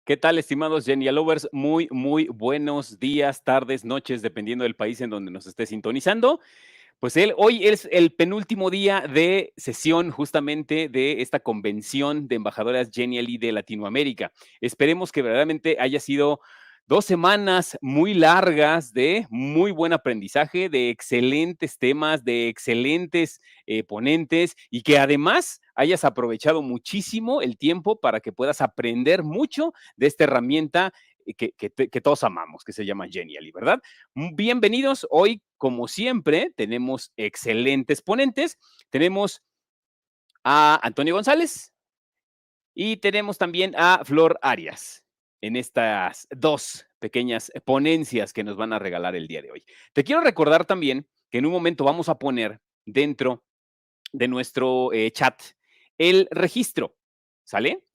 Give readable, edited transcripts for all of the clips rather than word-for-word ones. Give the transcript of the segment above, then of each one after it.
¿Qué tal, estimados Genia Lovers? Muy buenos días, tardes, noches, dependiendo del país en donde nos esté sintonizando. Pues hoy es el penúltimo día de sesión justamente de esta convención de embajadoras Genially de Latinoamérica. Esperemos que verdaderamente haya sido 2 semanas muy largas de muy buen aprendizaje, de excelentes temas, de excelentes ponentes y que además hayas aprovechado muchísimo el tiempo para que puedas aprender mucho de esta herramienta que todos amamos, que se llama Genially, ¿verdad? Bienvenidos. Hoy, como siempre, tenemos excelentes ponentes. Tenemos a Antonio González y tenemos también a Flor Arias en estas dos pequeñas ponencias que nos van a regalar el día de hoy. Te quiero recordar también que en un momento vamos a poner dentro de nuestro chat el registro, ¿sale?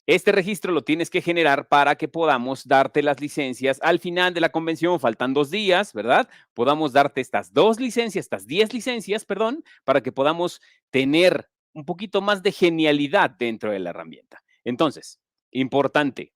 Este registro lo tienes que generar para que podamos darte las licencias al final de la convención. Faltan 2 días, ¿verdad? Podamos darte estas 2 licencias, estas 10 licencias, perdón, para que podamos tener un poquito más de genialidad dentro de la herramienta. Entonces, importante,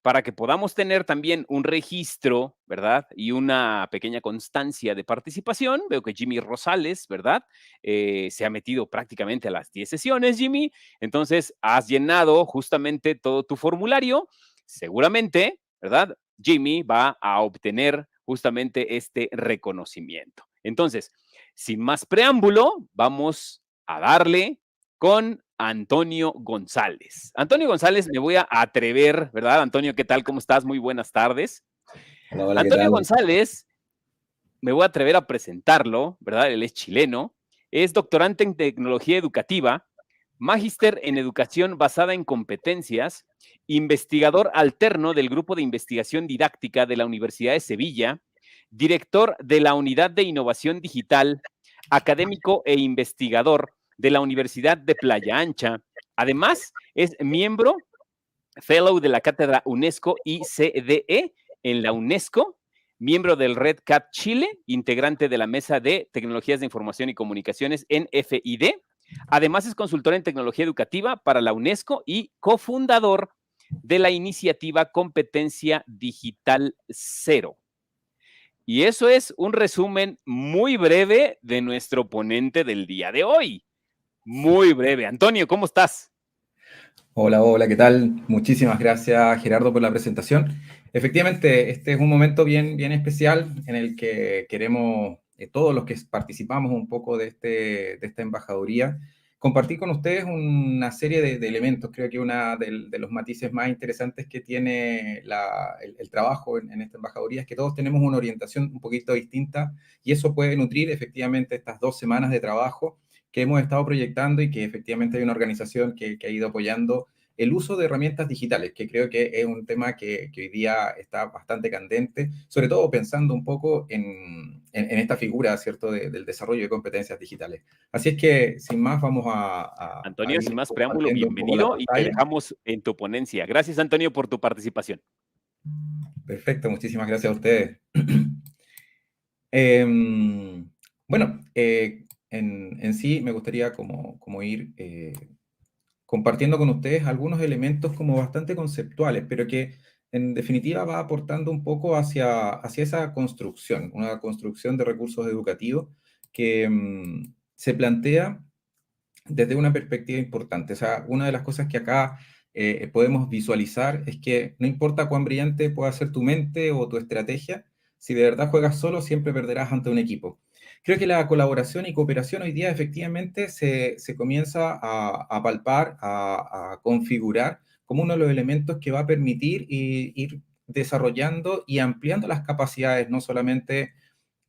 para que podamos tener también un registro, ¿verdad? Y una pequeña constancia de participación. Veo que Jimmy Rosales, ¿verdad? Se ha metido prácticamente a las 10 sesiones, Jimmy. Entonces, has llenado justamente todo tu formulario. Seguramente, ¿verdad? Jimmy va a obtener justamente este reconocimiento. Entonces, sin más preámbulo, vamos a darle con Antonio González. Antonio González, me voy a atrever, ¿verdad? Antonio, ¿qué tal? ¿Cómo estás? Muy buenas tardes. Hola, hola, ¿qué Antonio tal? González, me voy a atrever a presentarlo, ¿verdad? Él es chileno, es doctorante en tecnología educativa, magíster en educación basada en competencias, investigador alterno del Grupo de Investigación Didáctica de la Universidad de Sevilla, director de la Unidad de Innovación Digital, académico e investigador de la Universidad de Playa Ancha. Además, es miembro Fellow de la Cátedra UNESCO y CDE en la UNESCO, miembro del Red Cat Chile, integrante de la Mesa de Tecnologías de Información y Comunicaciones en FID. Además, es consultor en tecnología educativa para la UNESCO y cofundador de la iniciativa Competencia Digital Cero. Y eso es un resumen muy breve de nuestro ponente del día de hoy. Muy breve. Antonio, ¿cómo estás? Hola, hola, ¿qué tal? Muchísimas gracias, Gerardo, por la presentación. Efectivamente, este es un momento bien especial en el que queremos, todos los que participamos un poco de esta embajaduría, compartir con ustedes una serie de elementos. Creo que uno de los matices más interesantes que tiene el trabajo en esta embajaduría es que todos tenemos una orientación un poquito distinta y eso puede nutrir efectivamente estas 2 semanas de trabajo que hemos estado proyectando y que efectivamente hay una organización que ha ido apoyando el uso de herramientas digitales, que creo que es un tema que hoy día está bastante candente, sobre todo pensando un poco en esta figura, ¿cierto?, del desarrollo de competencias digitales. Así es que, sin más, vamos a Antonio, ir sin más preámbulo, compartiendo un poco la bienvenido y te pantalla. dejamos en tu ponencia. Gracias, Antonio, por tu participación. Perfecto, muchísimas gracias a ustedes. Bueno, en sí me gustaría como ir compartiendo con ustedes algunos elementos como bastante conceptuales, pero que en definitiva va aportando un poco hacia esa construcción, una construcción de recursos educativos que se plantea desde una perspectiva importante. O sea, una de las cosas que acá podemos visualizar es que no importa cuán brillante pueda ser tu mente o tu estrategia, si de verdad juegas solo, siempre perderás ante un equipo. Creo que la colaboración y cooperación hoy día efectivamente se comienza a palpar, a configurar como uno de los elementos que va a permitir ir desarrollando y ampliando las capacidades, no solamente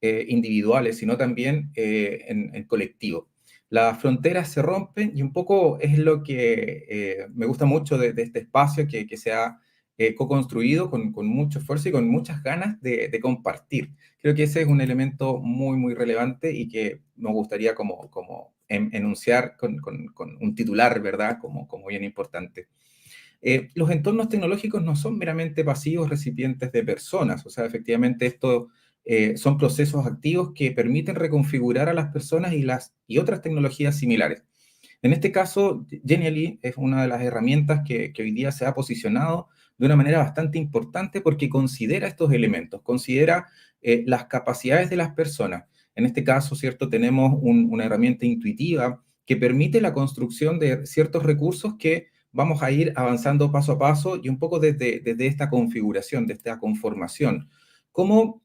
individuales, sino también en colectivo. Las fronteras se rompen y un poco es lo que me gusta mucho de este espacio que se ha co-construido con mucho esfuerzo y con muchas ganas de compartir. Creo que ese es un elemento muy relevante y que me gustaría como enunciar con un titular, ¿verdad? Como bien importante. Los entornos tecnológicos no son meramente pasivos recipientes de personas, o sea, efectivamente esto son procesos activos que permiten reconfigurar a las personas y otras tecnologías similares. En este caso, Genially es una de las herramientas que hoy día se ha posicionado de una manera bastante importante porque considera estos elementos, considera las capacidades de las personas. En este caso, ¿cierto? Tenemos una herramienta intuitiva que permite la construcción de ciertos recursos que vamos a ir avanzando paso a paso y un poco desde esta configuración, de esta conformación. ¿Cómo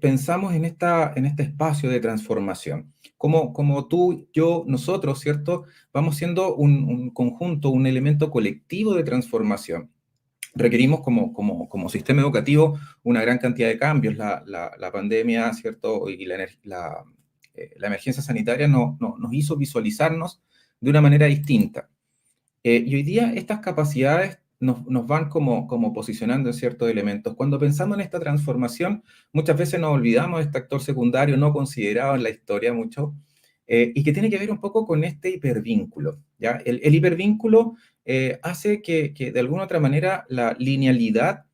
pensamos en este espacio de transformación? Como tú, yo, nosotros, ¿cierto? Vamos siendo un conjunto, un elemento colectivo de transformación. Requerimos como sistema educativo una gran cantidad de cambios. La pandemia, ¿cierto? Y la emergencia sanitaria nos hizo visualizarnos de una manera distinta. Y hoy día estas capacidades nos van como posicionando en ciertos elementos. Cuando pensamos en esta transformación, muchas veces nos olvidamos de este actor secundario no considerado en la historia mucho, y que tiene que ver un poco con este hipervínculo, ¿ya? El hipervínculo hace que de alguna otra manera la linealidad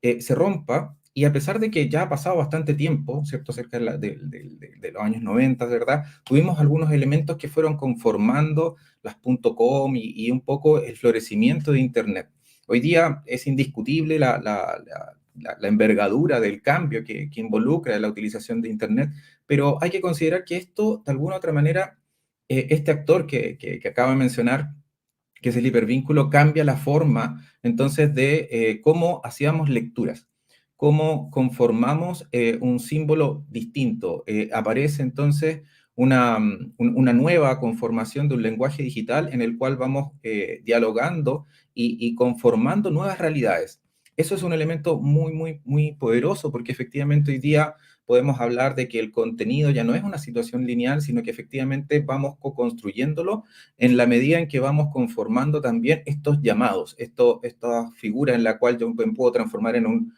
se rompa, y a pesar de que ya ha pasado bastante tiempo, ¿cierto? Cerca de los años 90, ¿verdad? Tuvimos algunos elementos que fueron conformando las .com y un poco el florecimiento de Internet. Hoy día es indiscutible la envergadura del cambio que involucra la utilización de Internet, pero hay que considerar que esto, de alguna u otra manera, este actor que acabo de mencionar, que es el hipervínculo, cambia la forma entonces de cómo hacíamos lecturas, cómo conformamos un símbolo distinto. Aparece entonces una nueva conformación de un lenguaje digital en el cual vamos dialogando y conformando nuevas realidades. Eso es un elemento muy poderoso porque efectivamente hoy día podemos hablar de que el contenido ya no es una situación lineal, sino que efectivamente vamos co-construyéndolo en la medida en que vamos conformando también estos llamados, esta figura en la cual yo me puedo transformar en un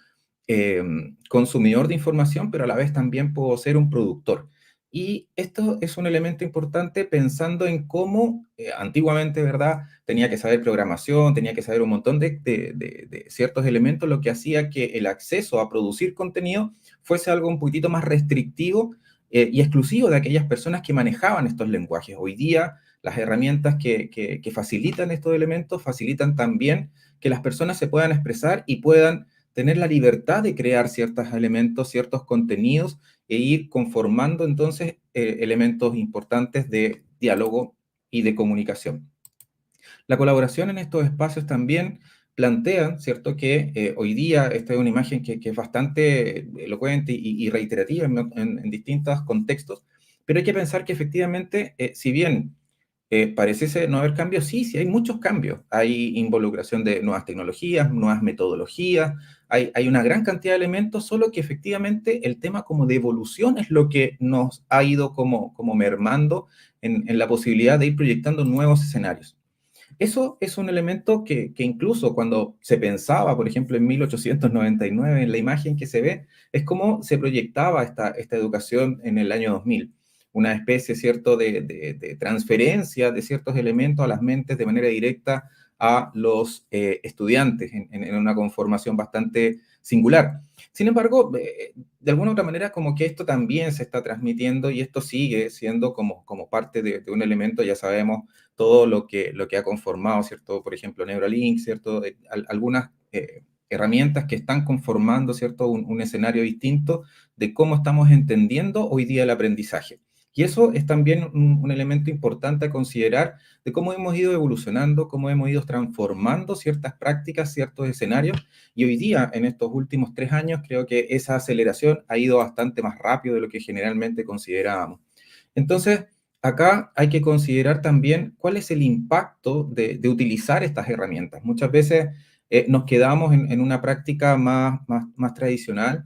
consumidor de información, pero a la vez también puedo ser un productor. Y esto es un elemento importante pensando en cómo antiguamente, ¿verdad? Tenía que saber programación, tenía que saber un montón de ciertos elementos, lo que hacía que el acceso a producir contenido fuese algo un poquitito más restrictivo y exclusivo de aquellas personas que manejaban estos lenguajes. Hoy día, las herramientas que facilitan estos elementos facilitan también que las personas se puedan expresar y puedan tener la libertad de crear ciertos elementos, ciertos contenidos e ir conformando entonces elementos importantes de diálogo y de comunicación. La colaboración en estos espacios también plantean, ¿cierto?, que hoy día esta es una imagen que es bastante elocuente y reiterativa en distintos contextos, pero hay que pensar que efectivamente, si bien pareciese no haber cambios, sí hay muchos cambios. Hay involucración de nuevas tecnologías, nuevas metodologías, hay una gran cantidad de elementos, solo que efectivamente el tema como de evolución es lo que nos ha ido como mermando en la posibilidad de ir proyectando nuevos escenarios. Eso es un elemento que incluso cuando se pensaba, por ejemplo, en 1899, en la imagen que se ve, es como se proyectaba esta educación en el año 2000, una especie, ¿cierto?, de transferencia de ciertos elementos a las mentes de manera directa a los estudiantes en una conformación bastante singular. Sin embargo, de alguna u otra manera, como que esto también se está transmitiendo y esto sigue siendo como parte de un elemento, ya sabemos, todo lo que ha conformado, ¿cierto? Por ejemplo, Neuralink, ¿cierto? Algunas herramientas que están conformando, ¿cierto? Un escenario distinto de cómo estamos entendiendo hoy día el aprendizaje. Y eso es también un elemento importante a considerar de cómo hemos ido evolucionando, cómo hemos ido transformando ciertas prácticas, ciertos escenarios. Y hoy día, en estos últimos 3 años, creo que esa aceleración ha ido bastante más rápido de lo que generalmente considerábamos. Entonces, acá hay que considerar también cuál es el impacto de utilizar estas herramientas. Muchas veces nos quedamos en una práctica más tradicional,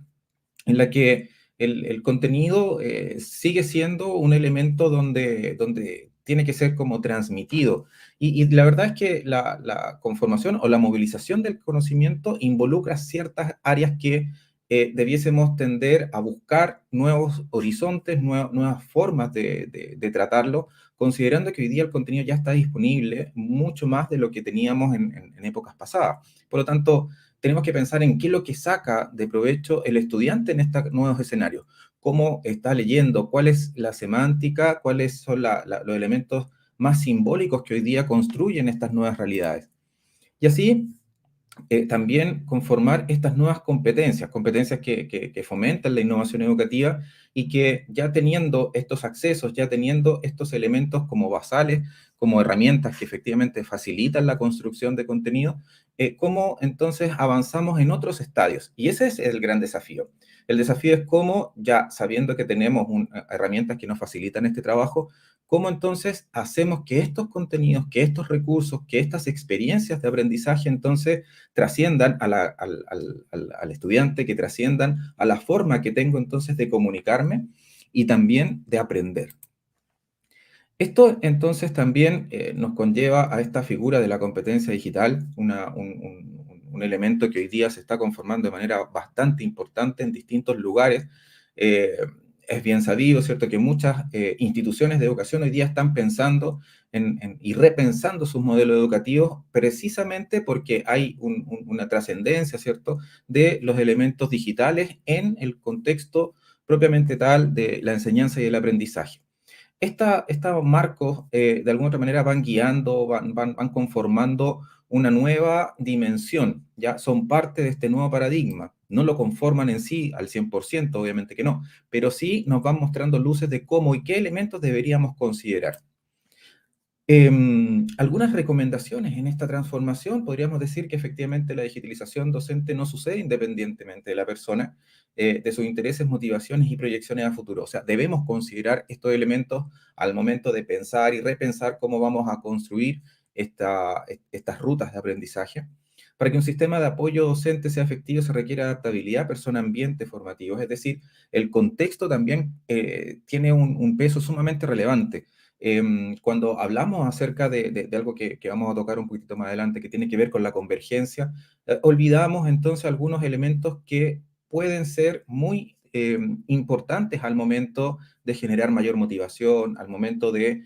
en la que el contenido sigue siendo un elemento donde tiene que ser como transmitido. Y la verdad es que la conformación o la movilización del conocimiento involucra ciertas áreas que debiésemos tender a buscar nuevos horizontes, nuevas formas de tratarlo, considerando que hoy día el contenido ya está disponible mucho más de lo que teníamos en épocas pasadas. Por lo tanto, tenemos que pensar en qué es lo que saca de provecho el estudiante en estos nuevos escenarios, cómo está leyendo, cuál es la semántica, cuáles son los elementos más simbólicos que hoy día construyen estas nuevas realidades. Y así también conformar estas nuevas competencias, competencias que fomentan la innovación educativa y que ya teniendo estos accesos, ya teniendo estos elementos como basales, como herramientas que efectivamente facilitan la construcción de contenido, cómo entonces avanzamos en otros estadios. Y ese es el gran desafío. El desafío es cómo, ya sabiendo que tenemos herramientas que nos facilitan este trabajo, cómo entonces hacemos que estos contenidos, que estos recursos, que estas experiencias de aprendizaje entonces trasciendan al estudiante, que trasciendan a la forma que tengo entonces de comunicarme y también de aprender. Esto entonces también nos conlleva a esta figura de la competencia digital, un elemento que hoy día se está conformando de manera bastante importante en distintos lugares. Es bien sabido, ¿cierto?, que muchas instituciones de educación hoy día están pensando y repensando sus modelos educativos precisamente porque hay una trascendencia, ¿cierto?, de los elementos digitales en el contexto propiamente tal de la enseñanza y el aprendizaje. Estos marcos, de alguna otra manera, van guiando, van conformando una nueva dimensión, ¿ya? Son parte de este nuevo paradigma. No lo conforman en sí al 100%, obviamente que no, pero sí nos van mostrando luces de cómo y qué elementos deberíamos considerar. Algunas recomendaciones en esta transformación, podríamos decir que efectivamente la digitalización docente no sucede independientemente de la persona, de sus intereses, motivaciones y proyecciones a futuro. O sea, debemos considerar estos elementos al momento de pensar y repensar cómo vamos a construir estas rutas de aprendizaje. Para que un sistema de apoyo docente sea efectivo se requiere adaptabilidad, persona, ambiente formativo. Es decir, el contexto también tiene un peso sumamente relevante. Cuando hablamos acerca de algo que vamos a tocar un poquito más adelante, que tiene que ver con la convergencia, olvidamos entonces algunos elementos que pueden ser muy importantes al momento de generar mayor motivación, al momento de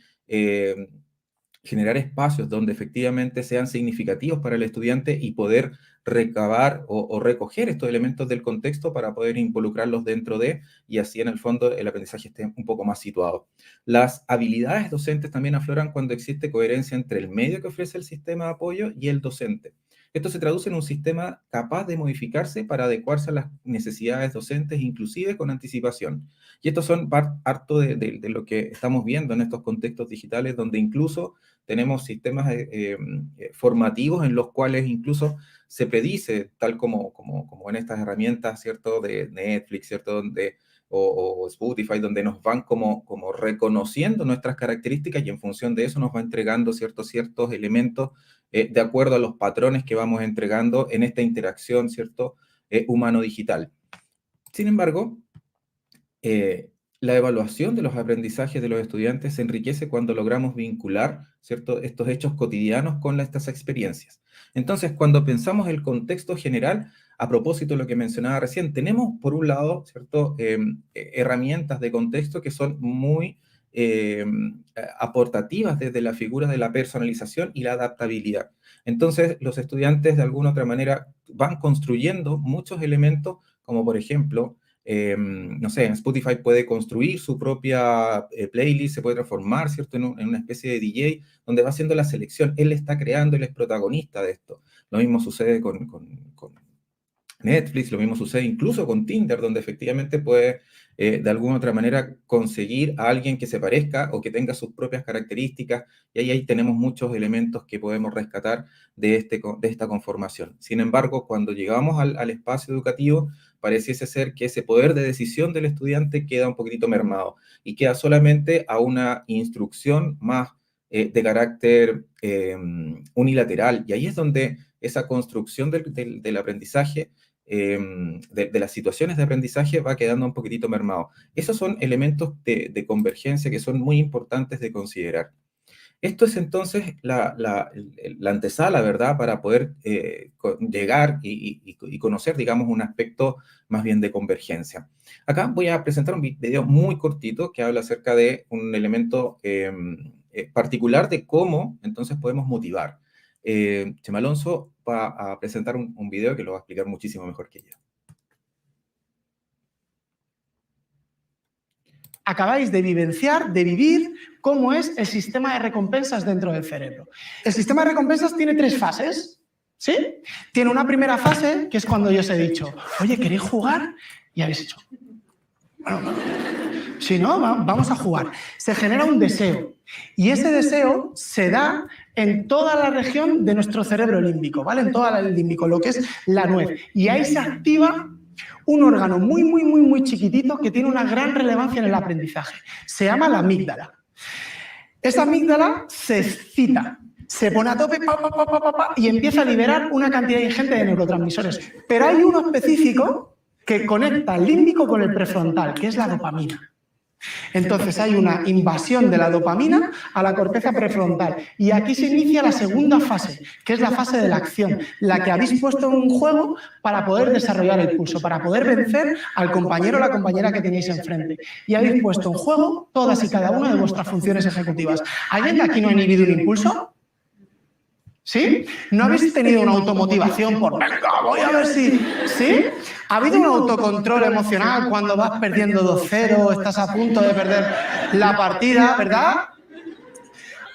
generar espacios donde efectivamente sean significativos para el estudiante y poder recabar o recoger estos elementos del contexto para poder involucrarlos dentro de, y así en el fondo el aprendizaje esté un poco más situado. Las habilidades docentes también afloran cuando existe coherencia entre el medio que ofrece el sistema de apoyo y el docente. Esto se traduce en un sistema capaz de modificarse para adecuarse a las necesidades docentes, inclusive con anticipación. Y estos son harto de lo que estamos viendo en estos contextos digitales, donde incluso tenemos sistemas formativos en los cuales incluso se predice, tal como en estas herramientas, ¿cierto?, de Netflix, ¿cierto?, o Spotify, donde nos van como reconociendo nuestras características y en función de eso nos va entregando ciertos elementos de acuerdo a los patrones que vamos entregando en esta interacción, ¿cierto?, humano-digital. Sin embargo, la evaluación de los aprendizajes de los estudiantes se enriquece cuando logramos vincular, ¿cierto?, estos hechos cotidianos con estas experiencias. Entonces, cuando pensamos el contexto general, a propósito de lo que mencionaba recién, tenemos por un lado, ¿cierto?, herramientas de contexto que son muy aportativas desde la figura de la personalización y la adaptabilidad. Entonces, los estudiantes de alguna otra manera van construyendo muchos elementos, como por ejemplo, no sé, en Spotify puede construir su propia playlist, se puede transformar, ¿cierto?, en una especie de DJ, donde va haciendo la selección. Él está creando, él es protagonista de esto. Lo mismo sucede con Netflix, lo mismo sucede incluso con Tinder, donde efectivamente puede de alguna u otra manera conseguir a alguien que se parezca o que tenga sus propias características, y ahí tenemos muchos elementos que podemos rescatar de esta conformación. Sin embargo, cuando llegamos al espacio educativo, pareciese ser que ese poder de decisión del estudiante queda un poquitito mermado y queda solamente a una instrucción más de carácter unilateral, y ahí es donde esa construcción del aprendizaje de las situaciones de aprendizaje va quedando un poquitito mermado. Esos son elementos de convergencia que son muy importantes de considerar. Esto es entonces la antesala, ¿verdad?, para poder llegar y conocer, digamos, un aspecto más bien de convergencia. Acá voy a presentar un video muy cortito que habla acerca de un elemento particular de cómo entonces podemos motivar. Chema Alonso va a presentar un video que lo va a explicar muchísimo mejor que yo. Acabáis de vivenciar, de vivir cómo es el sistema de recompensas dentro del cerebro. El sistema de recompensas tiene tres fases. ¿Sí? Tiene una primera fase, que es cuando yo os he dicho, oye, ¿queréis jugar? Y habéis dicho, bueno, si no, vamos a jugar. Se genera un deseo. Y ese deseo se da en toda la región de nuestro cerebro límbico, ¿vale? En toda el límbico, lo que es la nuez. Y ahí se activa un órgano muy chiquitito que tiene una gran relevancia en el aprendizaje. Se llama la amígdala. Esa amígdala se excita, se pone a tope y empieza a liberar una cantidad ingente de neurotransmisores. Pero hay uno específico que conecta el límbico con el prefrontal, que es la dopamina. Entonces hay una invasión de la dopamina a la corteza prefrontal y aquí se inicia la segunda fase, que es la fase de la acción, la que habéis puesto en un juego para poder desarrollar el pulso, para poder vencer al compañero o la compañera que tenéis enfrente. Y habéis puesto en juego todas y cada una de vuestras funciones ejecutivas. ¿Alguien de aquí no ha inhibido un impulso? ¿Sí? ¿No habéis tenido una automotivación por, venga, voy a ver si... ¿Sí? ¿Ha habido un autocontrol emocional cuando vas perdiendo 2-0, estás a punto de perder la partida, ¿verdad?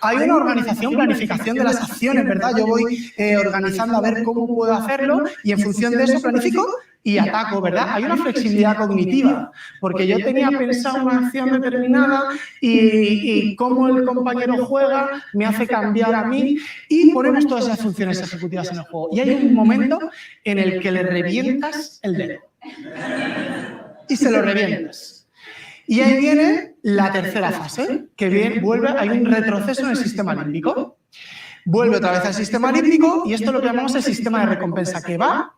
Hay una organización, planificación de las acciones, ¿verdad? Yo voy organizando a ver cómo puedo hacerlo y en función de eso planifico y ataco, ¿verdad? Hay una flexibilidad cognitiva, porque yo tenía pensado una acción determinada y cómo el compañero juega me hace cambiar a mí y ponemos todas esas funciones ejecutivas en el juego. Y hay un momento en el que le revientas el dedo y se lo revientas. Y ahí viene la tercera fase, que hay un retroceso en el sistema límbico. Vuelve otra vez al sistema límbico y esto es lo que llamamos el sistema de recompensa, que va,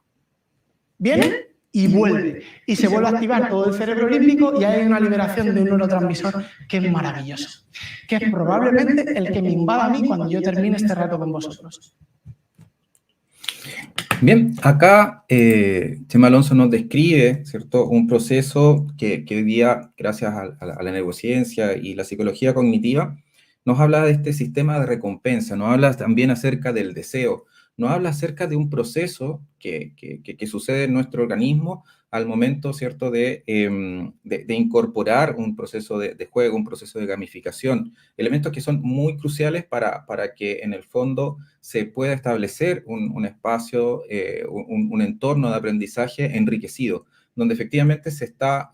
viene y vuelve. Y se vuelve a activar todo el cerebro límbico y hay una liberación de un neurotransmisor que es maravilloso, que es probablemente el que me invada a mí cuando yo termine este rato con vosotros. Bien, acá Chema Alonso nos describe, ¿cierto?, un proceso que hoy día, gracias a la neurociencia y la psicología cognitiva, nos habla de este sistema de recompensa, nos habla también acerca del deseo, nos habla acerca de un proceso que sucede en nuestro organismo al momento, ¿cierto?, de incorporar un proceso de juego, un proceso de gamificación, elementos que son muy cruciales para que en el fondo se pueda establecer un espacio, un entorno de aprendizaje enriquecido, donde efectivamente se está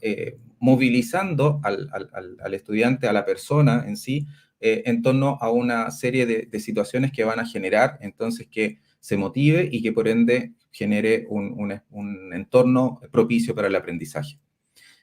movilizando al estudiante, a la persona en sí, en torno a una serie de situaciones que van a generar entonces que se motive y que por ende genere un entorno propicio para el aprendizaje.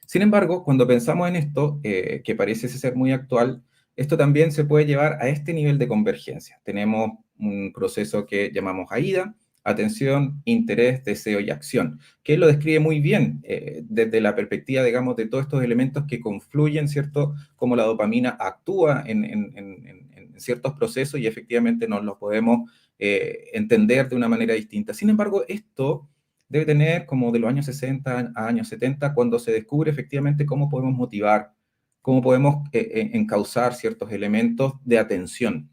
Sin embargo, cuando pensamos en esto, que parece ser muy actual, esto también se puede llevar a este nivel de convergencia. Tenemos un proceso que llamamos AIDA, atención, interés, deseo y acción, que lo describe muy bien desde la perspectiva, digamos, de todos estos elementos que confluyen, ¿cierto?, cómo la dopamina actúa en ciertos procesos y efectivamente nos los podemos entender de una manera distinta. Sin embargo, esto debe tener como de los años 60 a años 70, cuando se descubre efectivamente cómo podemos motivar, cómo podemos encauzar ciertos elementos de atención.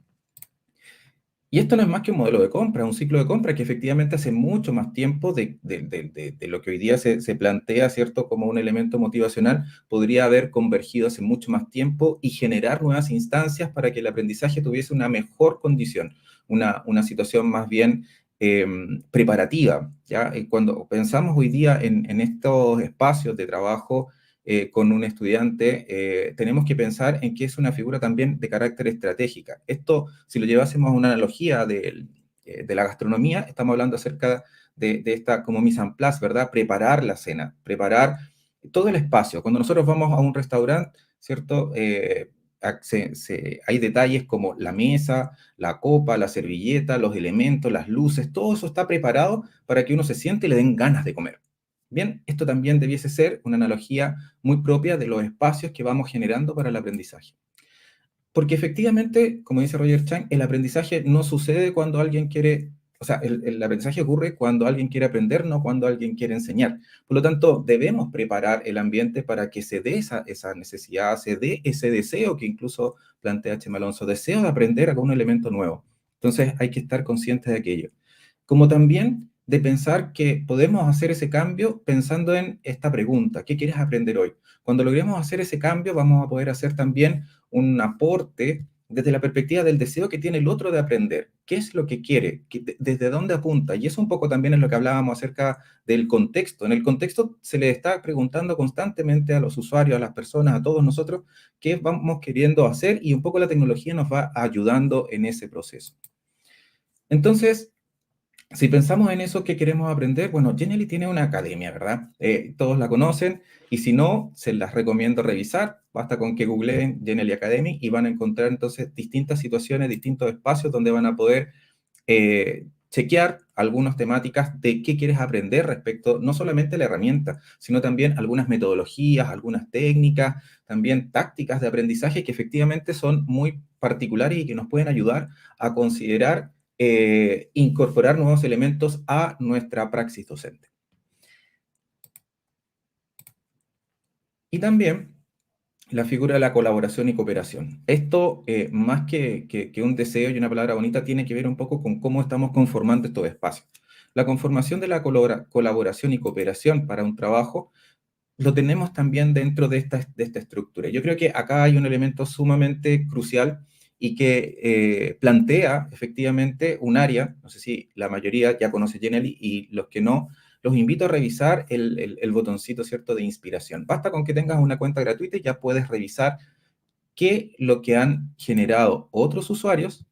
Y esto no es más que un modelo de compra, un ciclo de compra que efectivamente hace mucho más tiempo de lo que hoy día se plantea, ¿cierto?, como un elemento motivacional, podría haber convergido hace mucho más tiempo y generar nuevas instancias para que el aprendizaje tuviese una mejor condición, una situación más bien preparativa, ¿ya? Y cuando pensamos hoy día en estos espacios de trabajo con un estudiante, tenemos que pensar en que es una figura también de carácter estratégica. Esto, si lo llevásemos a una analogía de la gastronomía, estamos hablando acerca de esta como mise en place, ¿verdad? Preparar la cena, preparar todo el espacio. Cuando nosotros vamos a un restaurante, ¿cierto?, hay detalles como la mesa, la copa, la servilleta, los elementos, las luces, todo eso está preparado para que uno se siente y le den ganas de comer. Bien, esto también debiese ser una analogía muy propia de los espacios que vamos generando para el aprendizaje. Porque efectivamente, como dice Roger Chang, el aprendizaje no sucede cuando alguien quiere, o sea, el aprendizaje ocurre cuando alguien quiere aprender, no cuando alguien quiere enseñar. Por lo tanto, debemos preparar el ambiente para que se dé esa necesidad, se dé ese deseo que incluso plantea Chema Alonso, deseo de aprender algún elemento nuevo. Entonces, hay que estar conscientes de aquello. Como también de pensar que podemos hacer ese cambio pensando en esta pregunta, ¿qué quieres aprender hoy? Cuando logremos hacer ese cambio, vamos a poder hacer también un aporte desde la perspectiva del deseo que tiene el otro de aprender. ¿Qué es lo que quiere? ¿Desde dónde apunta? Y eso un poco también es lo que hablábamos acerca del contexto. En el contexto se le está preguntando constantemente a los usuarios, a las personas, a todos nosotros, qué vamos queriendo hacer, y un poco la tecnología nos va ayudando en ese proceso. Entonces, si pensamos en eso, ¿qué queremos aprender? Bueno, Genially tiene una academia, ¿verdad? Todos la conocen, y si no, se las recomiendo revisar. Basta con que googleen Genially Academy y van a encontrar entonces distintas situaciones, distintos espacios donde van a poder chequear algunas temáticas de qué quieres aprender respecto no solamente a la herramienta, sino también algunas metodologías, algunas técnicas, también tácticas de aprendizaje que efectivamente son muy particulares y que nos pueden ayudar a considerar incorporar nuevos elementos a nuestra praxis docente. Y también la figura de la colaboración y cooperación. Esto, más que un deseo y una palabra bonita, tiene que ver un poco con cómo estamos conformando estos espacios. La conformación de la colaboración y cooperación para un trabajo lo tenemos también dentro de esta estructura. Yo creo que acá hay un elemento sumamente crucial y que plantea efectivamente un área. No sé si la mayoría ya conoce Genially, y los que no, los invito a revisar el botoncito, ¿cierto?, de inspiración. Basta con que tengas una cuenta gratuita y ya puedes revisar qué lo que han generado otros usuarios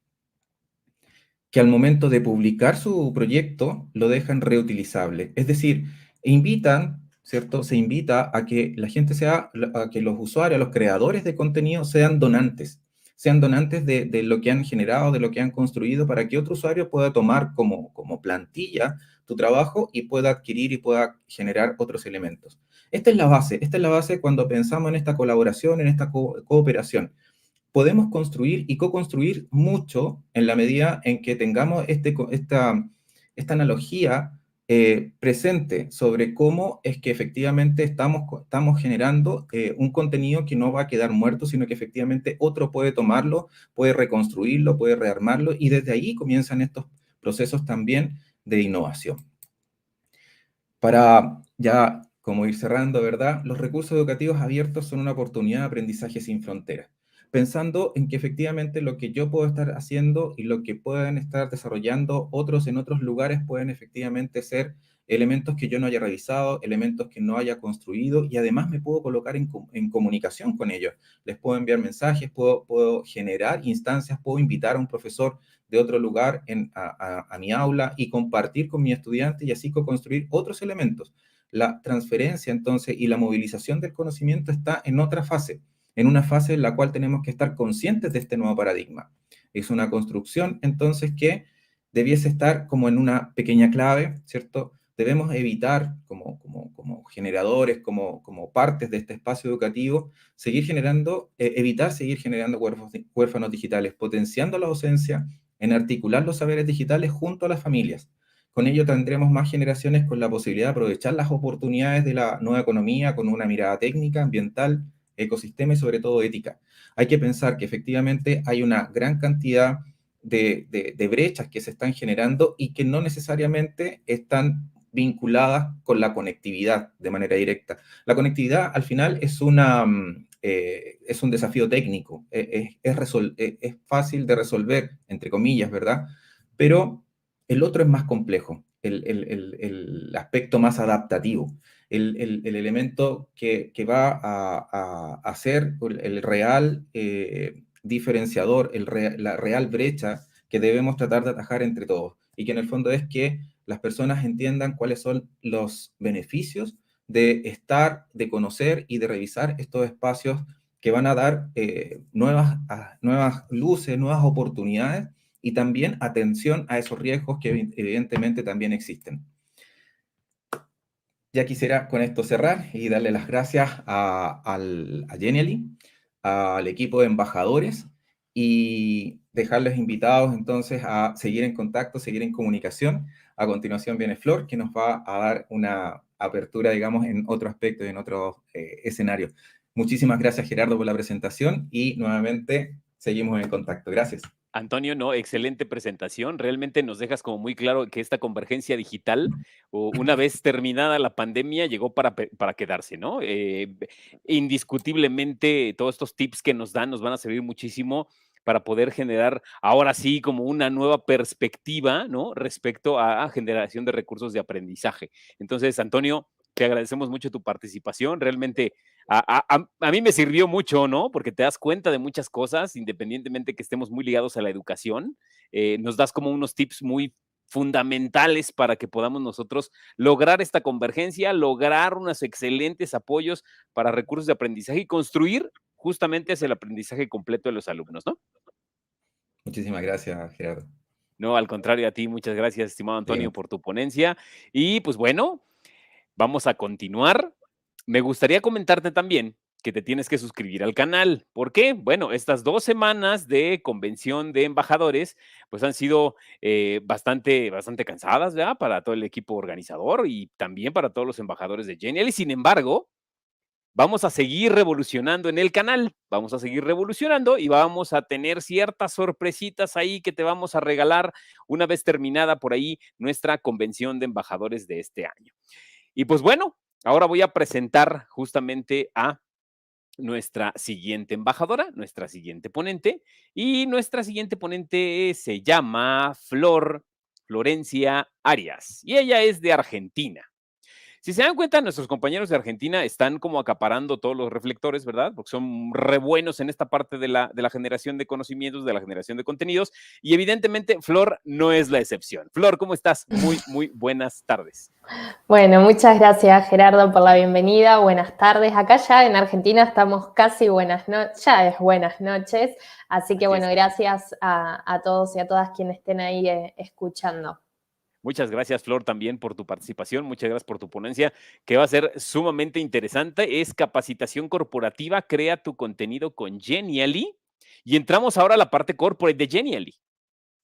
que al momento de publicar su proyecto lo dejan reutilizable. Es decir, invitan, ¿cierto? Se invita a que la gente a que los usuarios, los creadores de contenido sean donantes de lo que han generado, de lo que han construido, para que otro usuario pueda tomar como plantilla tu trabajo y pueda adquirir y pueda generar otros elementos. Esta es la base cuando pensamos en esta colaboración, en esta cooperación. Podemos construir y co-construir mucho en la medida en que tengamos esta analogía presente sobre cómo es que efectivamente estamos generando un contenido que no va a quedar muerto, sino que efectivamente otro puede tomarlo, puede reconstruirlo, puede rearmarlo, y desde ahí comienzan estos procesos también de innovación. Para ya como ir cerrando, ¿verdad? Los recursos educativos abiertos son una oportunidad de aprendizaje sin fronteras, pensando en que efectivamente lo que yo puedo estar haciendo y lo que pueden estar desarrollando otros en otros lugares pueden efectivamente ser elementos que yo no haya revisado, elementos que no haya construido, y además me puedo colocar en comunicación con ellos. Les puedo enviar mensajes, puedo generar instancias, puedo invitar a un profesor de otro lugar a mi aula y compartir con mi estudiante, y así co-construir otros elementos. La transferencia, entonces, y la movilización del conocimiento está en otra fase, en una fase en la cual tenemos que estar conscientes de este nuevo paradigma. Es una construcción, entonces, que debiese estar como en una pequeña clave, ¿cierto? Debemos evitar, como generadores, como partes de este espacio educativo, evitar seguir generando huérfanos digitales, potenciando la docencia en articular los saberes digitales junto a las familias. Con ello tendremos más generaciones con la posibilidad de aprovechar las oportunidades de la nueva economía con una mirada técnica, ambiental, ecosistema y sobre todo ética. Hay que pensar que efectivamente hay una gran cantidad de brechas que se están generando y que no necesariamente están vinculadas con la conectividad de manera directa. La conectividad al final es un desafío técnico, es fácil de resolver, entre comillas, ¿verdad? Pero el otro es más complejo, el aspecto más adaptativo, el elemento que va a ser el real diferenciador, la real brecha que debemos tratar de atajar entre todos, y que en el fondo es que las personas entiendan cuáles son los beneficios de estar, de conocer y de revisar estos espacios que van a dar nuevas luces, nuevas oportunidades, y también atención a esos riesgos que evidentemente también existen. Ya quisiera con esto cerrar y darle las gracias a Genially, al equipo de embajadores, y dejarles invitados entonces a seguir en contacto, seguir en comunicación. A continuación viene Flor, que nos va a dar una apertura, digamos, en otro aspecto y en otro escenario. Muchísimas gracias, Gerardo, por la presentación, y nuevamente seguimos en contacto. Gracias. Antonio, no, excelente presentación. Realmente nos dejas como muy claro que esta convergencia digital, una vez terminada la pandemia, llegó para quedarse, ¿no? Indiscutiblemente, todos estos tips que nos dan nos van a servir muchísimo para poder generar ahora sí como una nueva perspectiva, ¿no? Respecto a generación de recursos de aprendizaje. Entonces, Antonio, te agradecemos mucho tu participación. Realmente a mí me sirvió mucho, ¿no? Porque te das cuenta de muchas cosas, independientemente que estemos muy ligados a la educación. Nos das como unos tips muy fundamentales para que podamos nosotros lograr esta convergencia, lograr unos excelentes apoyos para recursos de aprendizaje y construir justamente hacia el aprendizaje completo de los alumnos, ¿no? Muchísimas gracias, Gerardo. No, al contrario, a ti, muchas gracias, estimado Antonio, Bien. por tu ponencia. Y pues bueno, vamos a continuar. Me gustaría comentarte también que te tienes que suscribir al canal. ¿Por qué? Bueno, estas 2 semanas de convención de embajadores, pues han sido bastante cansadas, ¿verdad? Para todo el equipo organizador y también para todos los embajadores de Genial. Y sin embargo, vamos a seguir revolucionando en el canal, vamos a seguir revolucionando y vamos a tener ciertas sorpresitas ahí que te vamos a regalar una vez terminada por ahí nuestra convención de embajadores de este año. Y pues bueno, ahora voy a presentar justamente a nuestra siguiente embajadora, nuestra siguiente ponente, y nuestra siguiente ponente se llama Florencia Arias, y ella es de Argentina. Si se dan cuenta, nuestros compañeros de Argentina están como acaparando todos los reflectores, ¿verdad? Porque son re buenos en esta parte de la generación de conocimientos, de la generación de contenidos, y evidentemente Flor no es la excepción. Flor, ¿cómo estás? Muy buenas tardes. Bueno, muchas gracias Gerardo por la bienvenida, buenas tardes. Acá ya en Argentina estamos casi buenas noches, ya es buenas noches, así que bueno, gracias a todos y a todas quienes estén ahí escuchando. Muchas gracias, Flor, también por tu participación. Muchas gracias por tu ponencia, que va a ser sumamente interesante. Es capacitación corporativa, crea tu contenido con Genially. Y entramos ahora a la parte corporate de Genially.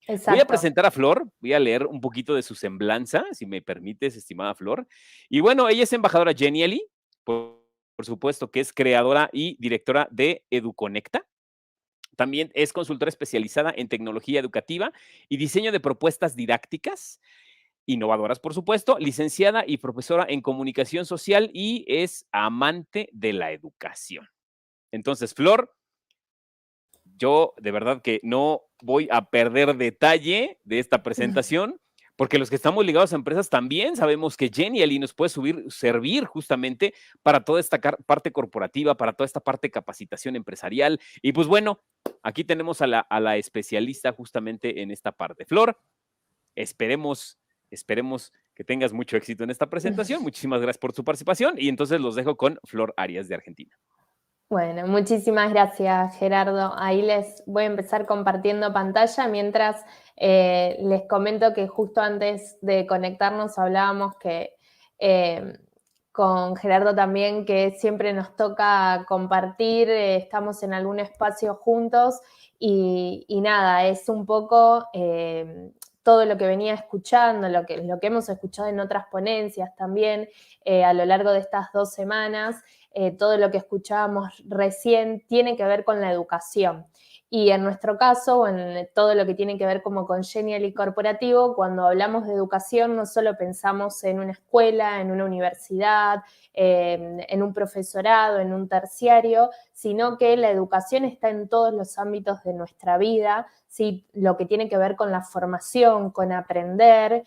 Exacto. Voy a presentar a Flor, voy a leer un poquito de su semblanza, si me permites, estimada Flor. Y bueno, ella es embajadora Genially, por supuesto que es creadora y directora de EduConecta. También es consultora especializada en tecnología educativa y diseño de propuestas didácticas innovadoras, por supuesto, licenciada y profesora en comunicación social y es amante de la educación. Entonces, Flor, yo de verdad que no voy a perder detalle de esta presentación, porque los que estamos ligados a empresas también sabemos que Genially nos puede servir justamente para toda esta parte corporativa, para toda esta parte de capacitación empresarial. Y pues bueno, aquí tenemos a la especialista justamente en esta parte. Flor, esperemos que tengas mucho éxito en esta presentación. Muchísimas gracias por tu participación y entonces los dejo con Flor Arias de Argentina. Bueno, muchísimas gracias Gerardo. Ahí les voy a empezar compartiendo pantalla mientras les comento que justo antes de conectarnos hablábamos que con Gerardo también que siempre nos toca compartir, estamos en algún espacio juntos y nada, es un poco todo lo que venía escuchando, lo que hemos escuchado en otras ponencias también a lo largo de estas 2 semanas. Todo lo que escuchábamos recién tiene que ver con la educación. Y en nuestro caso, en todo lo que tiene que ver como con Genially corporativo, cuando hablamos de educación no solo pensamos en una escuela, en una universidad, en un profesorado, en un terciario, sino que la educación está en todos los ámbitos de nuestra vida, ¿sí? Lo que tiene que ver con la formación, con aprender,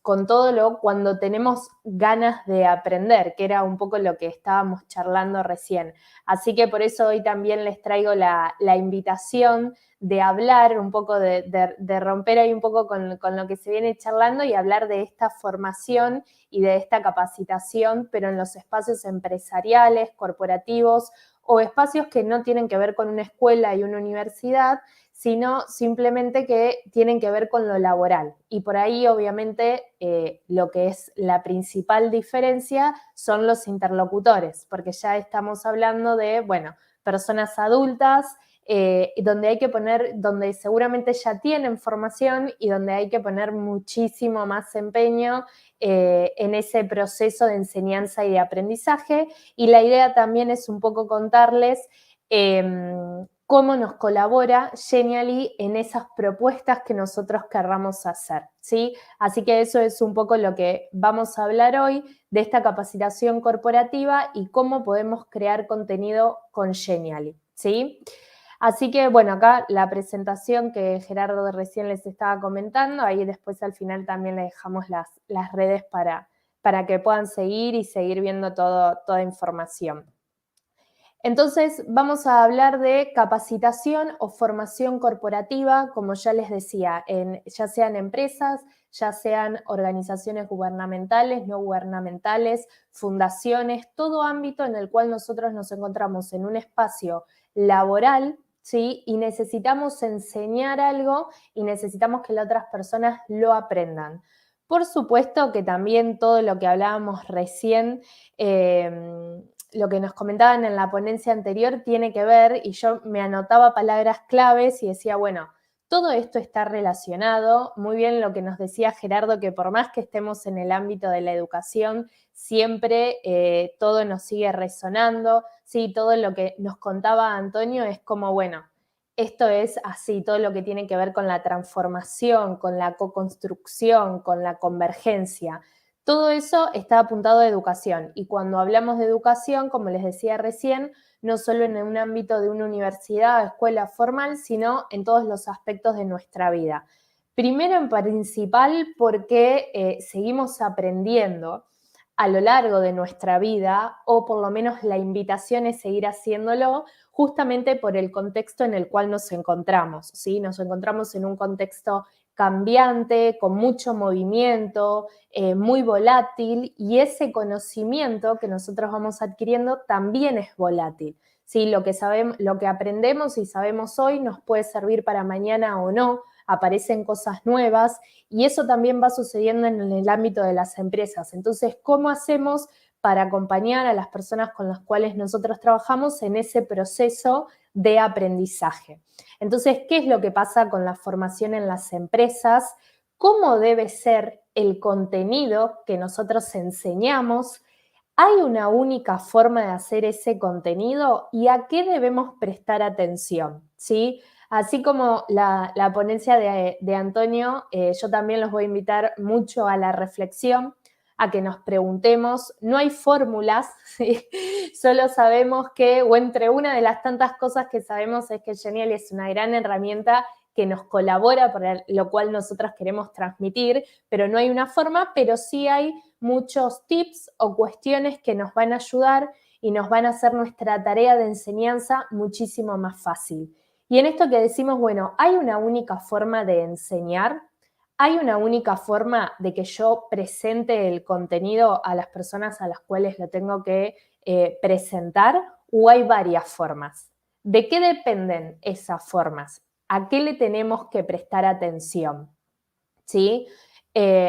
con todo cuando tenemos ganas de aprender, que era un poco lo que estábamos charlando recién. Así que por eso hoy también les traigo la invitación de hablar un poco, de romper ahí un poco con lo que se viene charlando y hablar de esta formación y de esta capacitación, pero en los espacios empresariales, corporativos o espacios que no tienen que ver con una escuela y una universidad, sino simplemente que tienen que ver con lo laboral. Y por ahí, obviamente, lo que es la principal diferencia son los interlocutores, porque ya estamos hablando de, bueno, personas adultas, donde hay que poner, donde seguramente ya tienen formación y donde hay que poner muchísimo más empeño en ese proceso de enseñanza y de aprendizaje. Y la idea también es un poco contarles cómo nos colabora Genially en esas propuestas que nosotros querramos hacer, ¿sí? Así que eso es un poco lo que vamos a hablar hoy, de esta capacitación corporativa y cómo podemos crear contenido con Genially, ¿sí? Así que, bueno, acá la presentación que Gerardo recién les estaba comentando, ahí después al final también le dejamos las redes para que puedan seguir y seguir viendo toda información. Entonces, vamos a hablar de capacitación o formación corporativa, como ya les decía, ya sean empresas, ya sean organizaciones gubernamentales, no gubernamentales, fundaciones, todo ámbito en el cual nosotros nos encontramos en un espacio laboral, ¿sí? Y necesitamos enseñar algo y necesitamos que las otras personas lo aprendan. Por supuesto que también todo lo que hablábamos recién, lo que nos comentaban en la ponencia anterior tiene que ver, y yo me anotaba palabras claves y decía, bueno, todo esto está relacionado, muy bien lo que nos decía Gerardo, que por más que estemos en el ámbito de la educación, siempre todo nos sigue resonando, sí, todo lo que nos contaba Antonio es como, bueno, esto es así, todo lo que tiene que ver con la transformación, con la co-construcción, con la convergencia. Todo eso está apuntado a educación, y cuando hablamos de educación, como les decía recién, no solo en un ámbito de una universidad o escuela formal, sino en todos los aspectos de nuestra vida. Primero, en principal, porque seguimos aprendiendo a lo largo de nuestra vida, o por lo menos la invitación es seguir haciéndolo, justamente por el contexto en el cual nos encontramos, ¿sí? Nos encontramos en un contexto cambiante, con mucho movimiento, muy volátil, y ese conocimiento que nosotros vamos adquiriendo también es volátil. ¿Sí? Lo que aprendemos y sabemos hoy nos puede servir para mañana o no, aparecen cosas nuevas, y eso también va sucediendo en el ámbito de las empresas. Entonces, ¿cómo hacemos para acompañar a las personas con las cuales nosotros trabajamos en ese proceso de aprendizaje? Entonces, ¿qué es lo que pasa con la formación en las empresas? ¿Cómo debe ser el contenido que nosotros enseñamos? ¿Hay una única forma de hacer ese contenido? ¿Y a qué debemos prestar atención? ¿Sí? Así como la ponencia de Antonio, yo también los voy a invitar mucho a la reflexión, a que nos preguntemos. No hay fórmulas, ¿sí? Solo sabemos que, o entre una de las tantas cosas que sabemos, es que Genial es una gran herramienta que nos colabora, por lo cual nosotros queremos transmitir, pero no hay una forma, pero sí hay muchos tips o cuestiones que nos van a ayudar y nos van a hacer nuestra tarea de enseñanza muchísimo más fácil. Y en esto que decimos, bueno, ¿hay una única forma de enseñar? ¿Hay una única forma de que yo presente el contenido a las personas a las cuales lo tengo que presentar? ¿O hay varias formas? ¿De qué dependen esas formas? ¿A qué le tenemos que prestar atención? ¿Sí?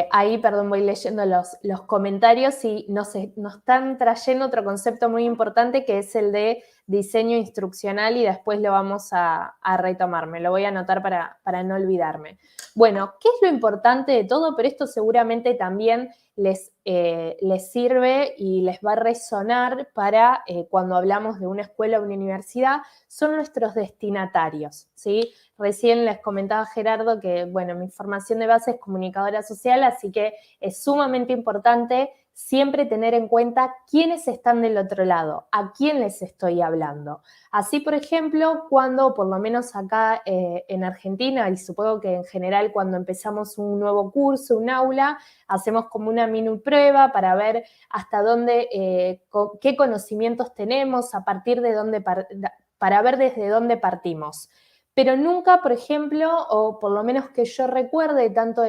Ahí, perdón, voy leyendo los comentarios y nos están trayendo otro concepto muy importante, que es el de diseño instruccional, y después lo vamos a retomar. Me lo voy a anotar para no olvidarme. Bueno, ¿qué es lo importante de todo? Pero esto seguramente también les sirve y les va a resonar para cuando hablamos de una escuela o una universidad, son nuestros destinatarios, ¿sí? Recién les comentaba Gerardo que, bueno, mi formación de base es comunicadora social, así que es sumamente importante siempre tener en cuenta quiénes están del otro lado, a quién les estoy hablando. Así, por ejemplo, cuando, por lo menos acá en Argentina, y supongo que en general cuando empezamos un nuevo curso, un aula, hacemos como una mini prueba para ver hasta dónde, qué conocimientos tenemos, a partir de dónde, para ver desde dónde partimos. Pero nunca, por ejemplo, o por lo menos que yo recuerde, tanto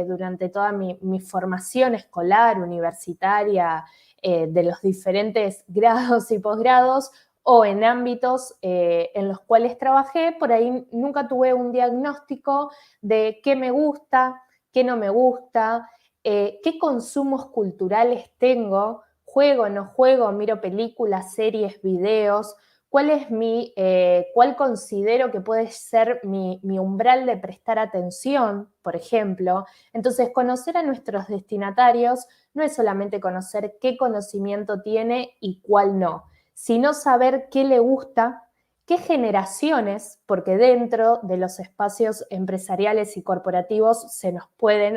durante toda mi formación escolar, universitaria, de los diferentes grados y posgrados, o en ámbitos en los cuales trabajé, por ahí nunca tuve un diagnóstico de qué me gusta, qué no me gusta, qué consumos culturales tengo, juego, no juego, miro películas, series, videos. ¿Cuál considero que puede ser mi umbral de prestar atención, por ejemplo? Entonces, conocer a nuestros destinatarios no es solamente conocer qué conocimiento tiene y cuál no, sino saber qué le gusta, qué generaciones, porque dentro de los espacios empresariales y corporativos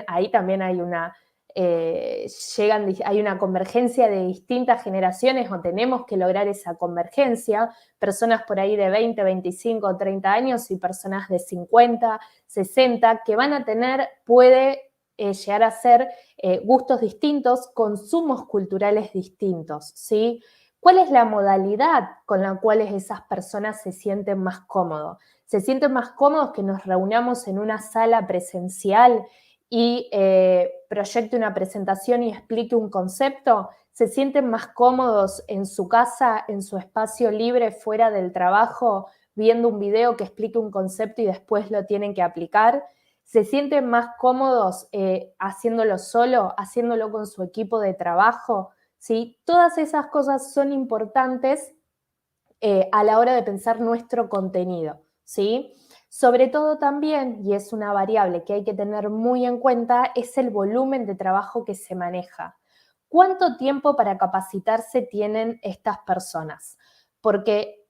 ahí también hay hay una convergencia de distintas generaciones o tenemos que lograr esa convergencia, personas por ahí de 20, 25, 30 años y personas de 50, 60, que van a tener, puede llegar a ser gustos distintos, consumos culturales distintos, ¿sí? ¿Cuál es la modalidad con la cual esas personas se sienten más cómodos? ¿Se sienten más cómodos que nos reunamos en una sala presencial y proyecte una presentación y explique un concepto? ¿Se sienten más cómodos en su casa, en su espacio libre, fuera del trabajo, viendo un video que explique un concepto y después lo tienen que aplicar? ¿Se sienten más cómodos haciéndolo solo, haciéndolo con su equipo de trabajo? ¿Sí? Todas esas cosas son importantes a la hora de pensar nuestro contenido, ¿sí? Sobre todo también, y es una variable que hay que tener muy en cuenta, es el volumen de trabajo que se maneja. ¿Cuánto tiempo para capacitarse tienen estas personas? Porque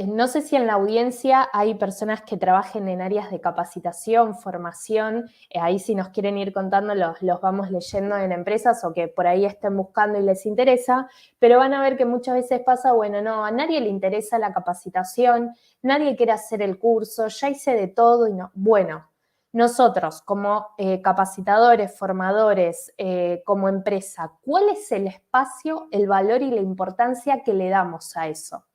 no sé si en la audiencia hay personas que trabajen en áreas de capacitación, formación, ahí si nos quieren ir contando los vamos leyendo en empresas o que por ahí estén buscando y les interesa, pero van a ver que muchas veces pasa, bueno, no, a nadie le interesa la capacitación, nadie quiere hacer el curso, ya hice de todo y no. Bueno, nosotros como capacitadores, formadores, como empresa, ¿cuál es el espacio, el valor y la importancia que le damos a eso?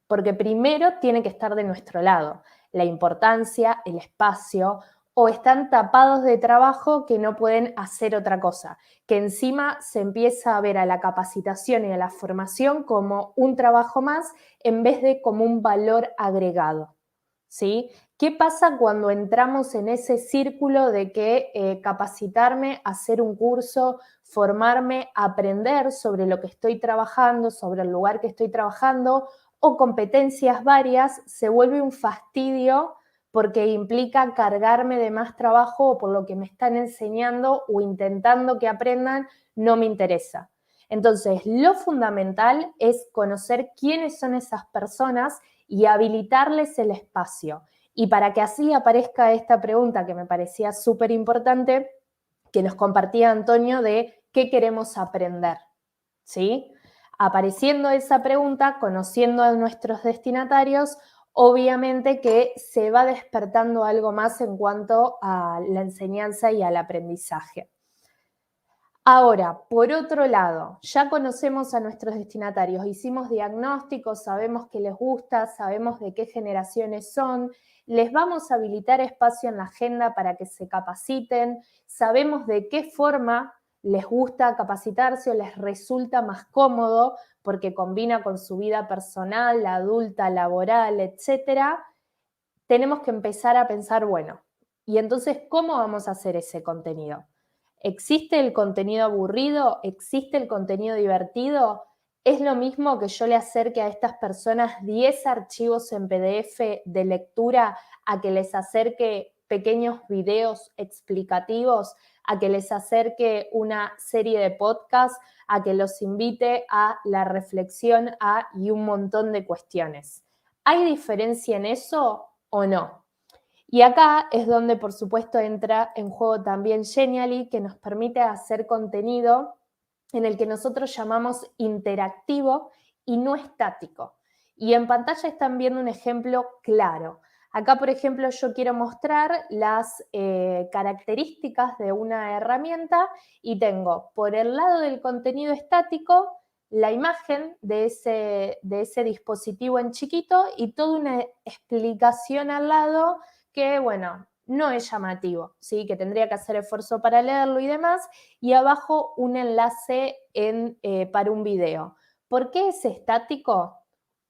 Porque primero tiene que estar de nuestro lado, la importancia, el espacio, o están tapados de trabajo que no pueden hacer otra cosa, que encima se empieza a ver a la capacitación y a la formación como un trabajo más en vez de como un valor agregado, ¿sí? ¿Qué pasa cuando entramos en ese círculo de que capacitarme, hacer un curso, formarme, aprender sobre lo que estoy trabajando, sobre el lugar que estoy trabajando, o competencias varias, se vuelve un fastidio porque implica cargarme de más trabajo o por lo que me están enseñando o intentando que aprendan, no me interesa? Entonces, lo fundamental es conocer quiénes son esas personas y habilitarles el espacio. Y para que así aparezca esta pregunta que me parecía súper importante, que nos compartía Antonio de qué queremos aprender, ¿sí? Apareciendo esa pregunta, conociendo a nuestros destinatarios, obviamente que se va despertando algo más en cuanto a la enseñanza y al aprendizaje. Ahora, por otro lado, ya conocemos a nuestros destinatarios, hicimos diagnósticos, sabemos qué les gusta, sabemos de qué generaciones son, les vamos a habilitar espacio en la agenda para que se capaciten, sabemos de qué forma les gusta capacitarse o les resulta más cómodo porque combina con su vida personal, adulta, laboral, etcétera. Tenemos que empezar a pensar, bueno, ¿y entonces cómo vamos a hacer ese contenido? ¿Existe el contenido aburrido? ¿Existe el contenido divertido? ¿Es lo mismo que yo le acerque a estas personas 10 archivos en PDF de lectura a que les acerque pequeños videos explicativos, a que les acerque una serie de podcasts, a que los invite a la reflexión y un montón de cuestiones? ¿Hay diferencia en eso o no? Y acá es donde, por supuesto, entra en juego también Genially, que nos permite hacer contenido en el que nosotros llamamos interactivo y no estático. Y en pantalla están viendo un ejemplo claro. Acá, por ejemplo, yo quiero mostrar las características de una herramienta y tengo por el lado del contenido estático la imagen de ese dispositivo en chiquito y toda una explicación al lado que, bueno, no es llamativo, ¿sí? Que tendría que hacer esfuerzo para leerlo y demás, y abajo un enlace para un video. ¿Por qué es estático?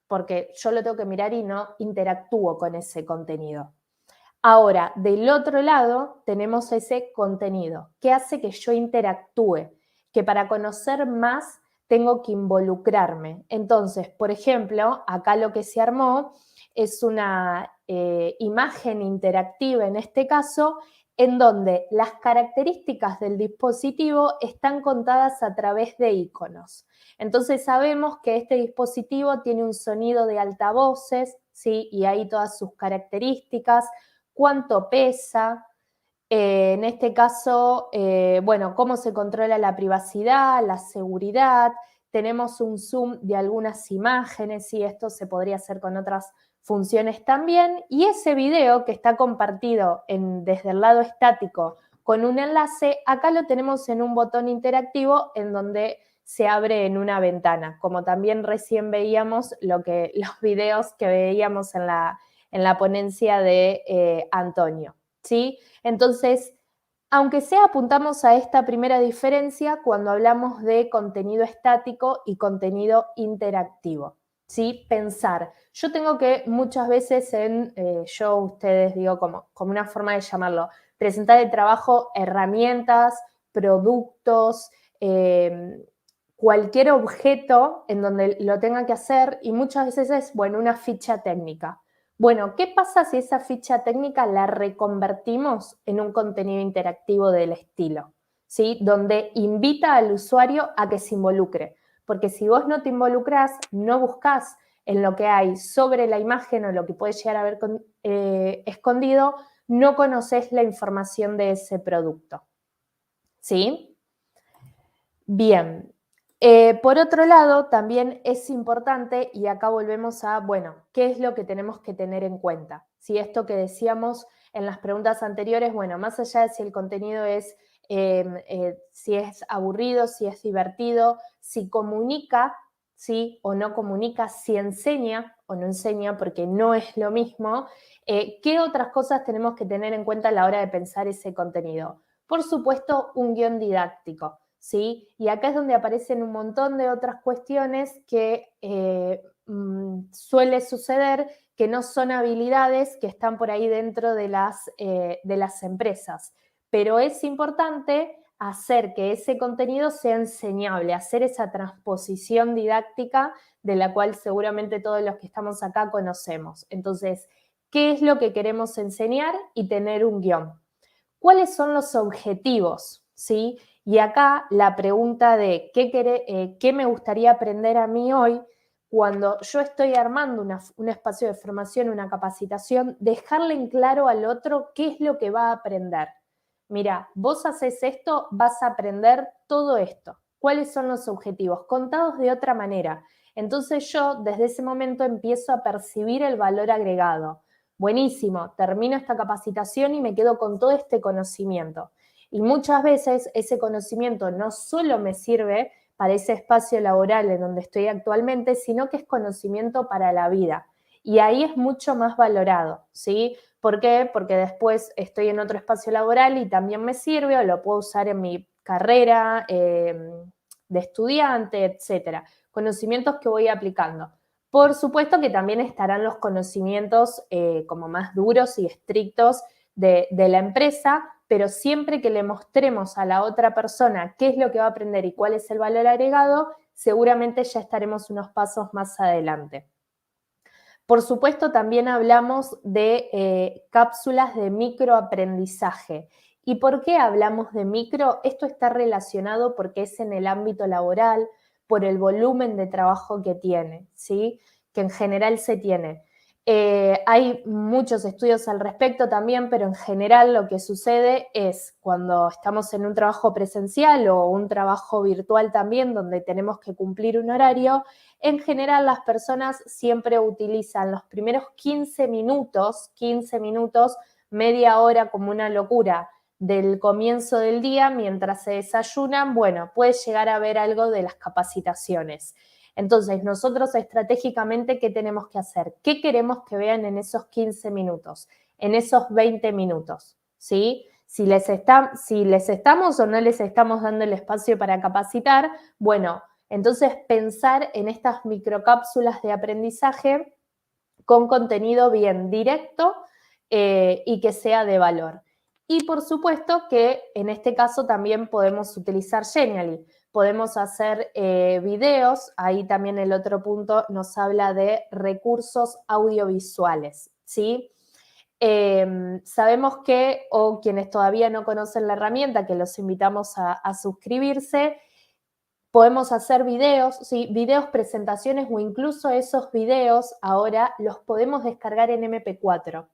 Porque yo lo tengo que mirar y no interactúo con ese contenido. Ahora, del otro lado tenemos ese contenido que hace que yo interactúe, que para conocer más tengo que involucrarme. Entonces, por ejemplo, acá lo que se armó es una imagen interactiva en este caso, en donde las características del dispositivo están contadas a través de iconos. Entonces sabemos que este dispositivo tiene un sonido de altavoces, ¿sí? Y ahí todas sus características, cuánto pesa, En este caso, bueno, cómo se controla la privacidad, la seguridad. Tenemos un zoom de algunas imágenes y esto se podría hacer con otras funciones también. Y ese video que está compartido desde el lado estático con un enlace, acá lo tenemos en un botón interactivo en donde se abre en una ventana, como también recién veíamos los videos que veíamos en la ponencia de Antonio, ¿sí? Entonces, aunque sea apuntamos a esta primera diferencia cuando hablamos de contenido estático y contenido interactivo, ¿sí? Pensar. Yo tengo que muchas veces ustedes digo como una forma de llamarlo, presentar el trabajo, herramientas, productos, cualquier objeto en donde lo tenga que hacer y muchas veces es, bueno, una ficha técnica. Bueno, ¿qué pasa si esa ficha técnica la reconvertimos en un contenido interactivo del estilo? ¿Sí? Donde invita al usuario a que se involucre. Porque si vos no te involucrás, no buscás en lo que hay sobre la imagen o lo que puede llegar a haber escondido, no conoces la información de ese producto. ¿Sí? Bien. Por otro lado, también es importante, y acá volvemos a, bueno, ¿qué es lo que tenemos que tener en cuenta? Si esto que decíamos en las preguntas anteriores, bueno, más allá de si el contenido es, si es aburrido, si es divertido, si comunica, ¿sí? O no comunica, si enseña o no enseña, porque no es lo mismo, ¿qué otras cosas tenemos que tener en cuenta a la hora de pensar ese contenido? Por supuesto, un guión didáctico. ¿Sí? Y acá es donde aparecen un montón de otras cuestiones que suele suceder que no son habilidades que están por ahí dentro de las empresas. Pero es importante hacer que ese contenido sea enseñable, hacer esa transposición didáctica de la cual seguramente todos los que estamos acá conocemos. Entonces, ¿qué es lo que queremos enseñar? Y tener un guión. ¿Cuáles son los objetivos? ¿Sí? Y acá la pregunta de ¿qué me gustaría aprender a mí hoy? Cuando yo estoy armando un espacio de formación, una capacitación, dejarle en claro al otro qué es lo que va a aprender. Mira, vos haces esto, vas a aprender todo esto. ¿Cuáles son los objetivos? Contados de otra manera. Entonces yo desde ese momento empiezo a percibir el valor agregado. Buenísimo, termino esta capacitación y me quedo con todo este conocimiento. Y muchas veces ese conocimiento no solo me sirve para ese espacio laboral en donde estoy actualmente, sino que es conocimiento para la vida. Y ahí es mucho más valorado, ¿sí? ¿Por qué? Porque después estoy en otro espacio laboral y también me sirve o lo puedo usar en mi carrera de estudiante, etcétera. Conocimientos que voy aplicando. Por supuesto que también estarán los conocimientos como más duros y estrictos de la empresa, pero siempre que le mostremos a la otra persona qué es lo que va a aprender y cuál es el valor agregado, seguramente ya estaremos unos pasos más adelante. Por supuesto, también hablamos de cápsulas de microaprendizaje. ¿Y por qué hablamos de micro? Esto está relacionado porque es en el ámbito laboral, por el volumen de trabajo que tiene, ¿sí? Que en general se tiene. Hay muchos estudios al respecto también, pero en general lo que sucede es cuando estamos en un trabajo presencial o un trabajo virtual también, donde tenemos que cumplir un horario, en general las personas siempre utilizan los primeros 15 minutos, media hora como una locura del comienzo del día mientras se desayunan, bueno, puede llegar a ver algo de las capacitaciones. Entonces, nosotros estratégicamente, ¿qué tenemos que hacer? ¿Qué queremos que vean en esos 15 minutos? En esos 20 minutos, ¿sí? Si les estamos o no les estamos dando el espacio para capacitar, bueno, entonces pensar en estas microcápsulas de aprendizaje con contenido bien directo y que sea de valor. Y por supuesto que en este caso también podemos utilizar Genially. Podemos hacer videos, ahí también el otro punto nos habla de recursos audiovisuales, ¿sí? Sabemos que, o quienes todavía no conocen la herramienta, que los invitamos a suscribirse, podemos hacer videos, ¿sí? Videos, presentaciones o incluso esos videos ahora los podemos descargar en MP4.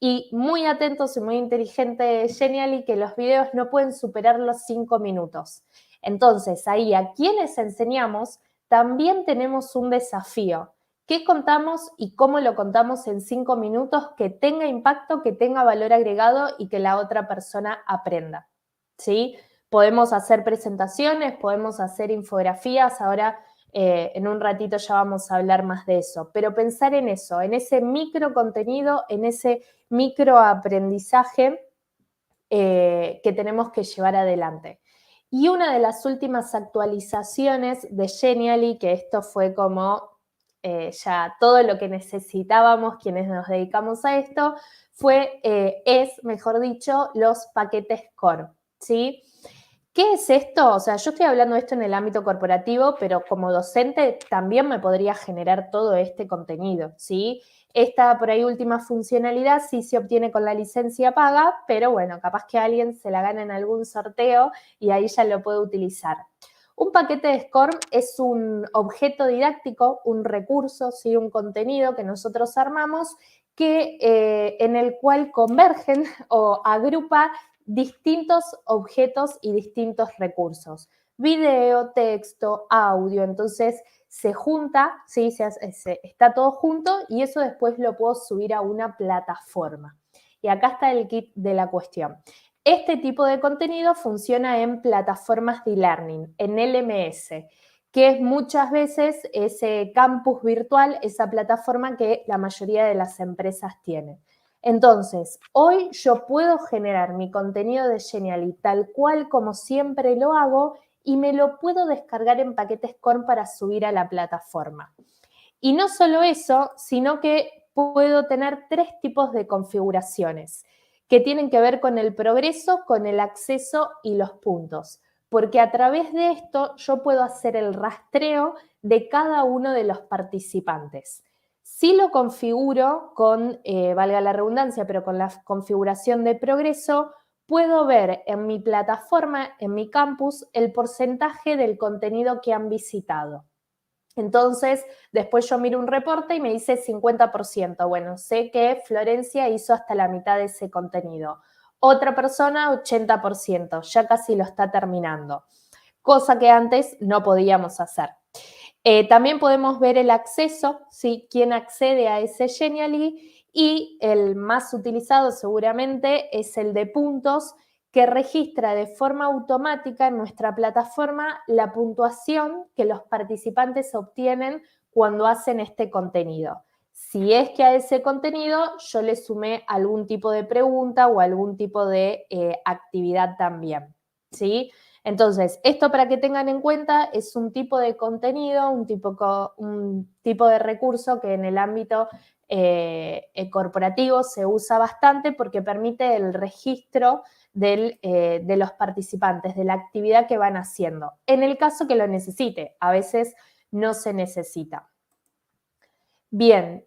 Y muy atentos y muy inteligente Genially, que los videos no pueden superar los 5 minutos. Entonces, ahí a quienes enseñamos también tenemos un desafío. ¿Qué contamos y cómo lo contamos en 5 minutos que tenga impacto, que tenga valor agregado y que la otra persona aprenda? ¿Sí? Podemos hacer presentaciones, podemos hacer infografías, ahora en un ratito ya vamos a hablar más de eso, pero pensar en eso, en ese micro contenido, en ese micro aprendizaje que tenemos que llevar adelante. Y una de las últimas actualizaciones de Genially, que esto fue como ya todo lo que necesitábamos quienes nos dedicamos a esto, mejor dicho, los paquetes Core, ¿sí? ¿Qué es esto? O sea, yo estoy hablando de esto en el ámbito corporativo, pero como docente también me podría generar todo este contenido, ¿sí? Esta por ahí última funcionalidad sí se obtiene con la licencia paga, pero bueno, capaz que alguien se la gana en algún sorteo y ahí ya lo puede utilizar. Un paquete de SCORM es un objeto didáctico, un recurso, ¿sí? Un contenido que nosotros armamos en el cual convergen o agrupa distintos objetos y distintos recursos. Video, texto, audio, entonces se junta, ¿sí? Está todo junto y eso después lo puedo subir a una plataforma. Y acá está el kit de la cuestión. Este tipo de contenido funciona en plataformas de e-learning, en LMS, que es muchas veces ese campus virtual, esa plataforma que la mayoría de las empresas tienen. Entonces, hoy yo puedo generar mi contenido de Genially tal cual como siempre lo hago y me lo puedo descargar en paquetes Core para subir a la plataforma. Y no solo eso, sino que puedo tener 3 tipos de configuraciones que tienen que ver con el progreso, con el acceso y los puntos. Porque a través de esto yo puedo hacer el rastreo de cada uno de los participantes. Si lo configuro con, valga la redundancia, pero con la configuración de progreso, puedo ver en mi plataforma, en mi campus, el porcentaje del contenido que han visitado. Entonces, después yo miro un reporte y me dice 50%. Bueno, sé que Florencia hizo hasta la mitad de ese contenido. Otra persona, 80%, ya casi lo está terminando. Cosa que antes no podíamos hacer. También podemos ver el acceso, ¿sí? Quién accede a ese Genially, y el más utilizado seguramente es el de puntos, que registra de forma automática en nuestra plataforma la puntuación que los participantes obtienen cuando hacen este contenido. Si es que a ese contenido yo le sumé algún tipo de pregunta o algún tipo de actividad también, ¿sí? Entonces, esto para que tengan en cuenta es un tipo de contenido, un tipo de recurso que en el ámbito corporativo se usa bastante porque permite el registro de los participantes, de la actividad que van haciendo. En el caso que lo necesite, a veces no se necesita. Bien,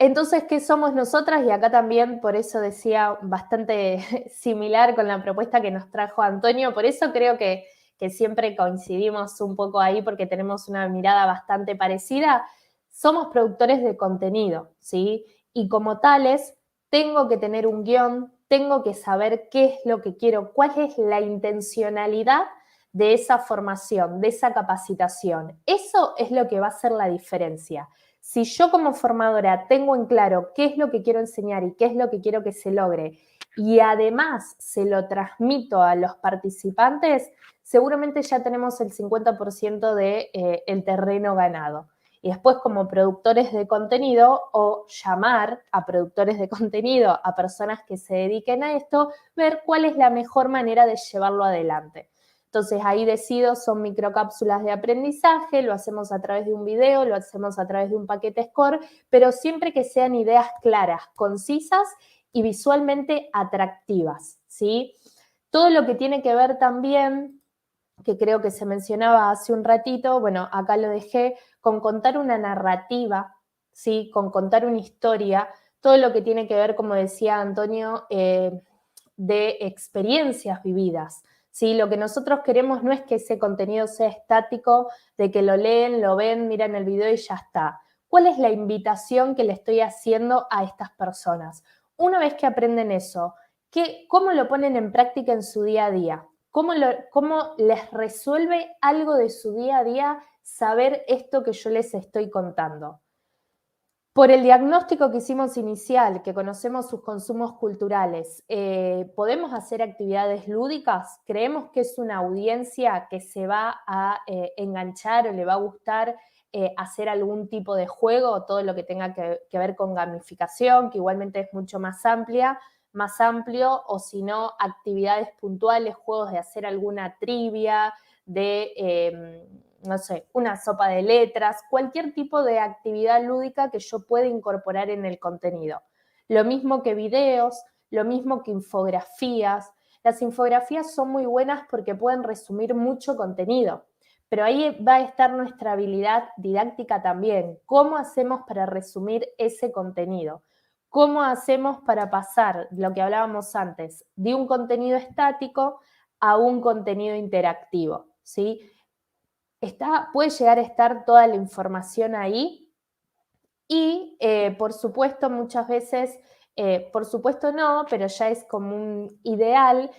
entonces, ¿qué somos nosotras? Y acá también, por eso decía, bastante similar con la propuesta que nos trajo Antonio, por eso creo que siempre coincidimos un poco ahí porque tenemos una mirada bastante parecida. Somos productores de contenido, ¿sí? Y como tales, tengo que tener un guión, tengo que saber qué es lo que quiero, cuál es la intencionalidad de esa formación, de esa capacitación. Eso es lo que va a hacer la diferencia. Si yo como formadora tengo en claro qué es lo que quiero enseñar y qué es lo que quiero que se logre y además se lo transmito a los participantes, seguramente ya tenemos el 50% del terreno ganado. Y después como productores de contenido o llamar a productores de contenido, a personas que se dediquen a esto, ver cuál es la mejor manera de llevarlo adelante. Entonces ahí decido, son microcápsulas de aprendizaje, lo hacemos a través de un video, lo hacemos a través de un paquete Score, pero siempre que sean ideas claras, concisas y visualmente atractivas, ¿sí? Todo lo que tiene que ver también, que creo que se mencionaba hace un ratito, bueno, acá lo dejé, con contar una narrativa, ¿sí? Con contar una historia, todo lo que tiene que ver, como decía Antonio, de experiencias vividas. ¿Sí? Lo que nosotros queremos no es que ese contenido sea estático, de que lo leen, lo ven, miran el video y ya está. ¿Cuál es la invitación que le estoy haciendo a estas personas? una vez que aprenden eso, ¿cómo lo ponen en práctica en su día a día? ¿Cómo les resuelve algo de su día a día saber esto que yo les estoy contando? Por el diagnóstico que hicimos inicial, que conocemos sus consumos culturales, ¿podemos hacer actividades lúdicas? ¿Creemos que es una audiencia que se va a enganchar o le va a gustar hacer algún tipo de juego, todo lo que tenga que ver con gamificación, que igualmente es mucho más amplio, o si no, actividades puntuales, juegos de hacer alguna trivia, de, no sé, una sopa de letras, cualquier tipo de actividad lúdica que yo pueda incorporar en el contenido. Lo mismo que videos, lo mismo que infografías. Las infografías son muy buenas porque pueden resumir mucho contenido, pero ahí va a estar nuestra habilidad didáctica también. ¿Cómo hacemos para resumir ese contenido? ¿Cómo hacemos para pasar, lo que hablábamos antes, de un contenido estático a un contenido interactivo? ¿Sí? Puede llegar a estar toda la información ahí y, por supuesto, muchas veces, por supuesto no, pero ya es como un ideal.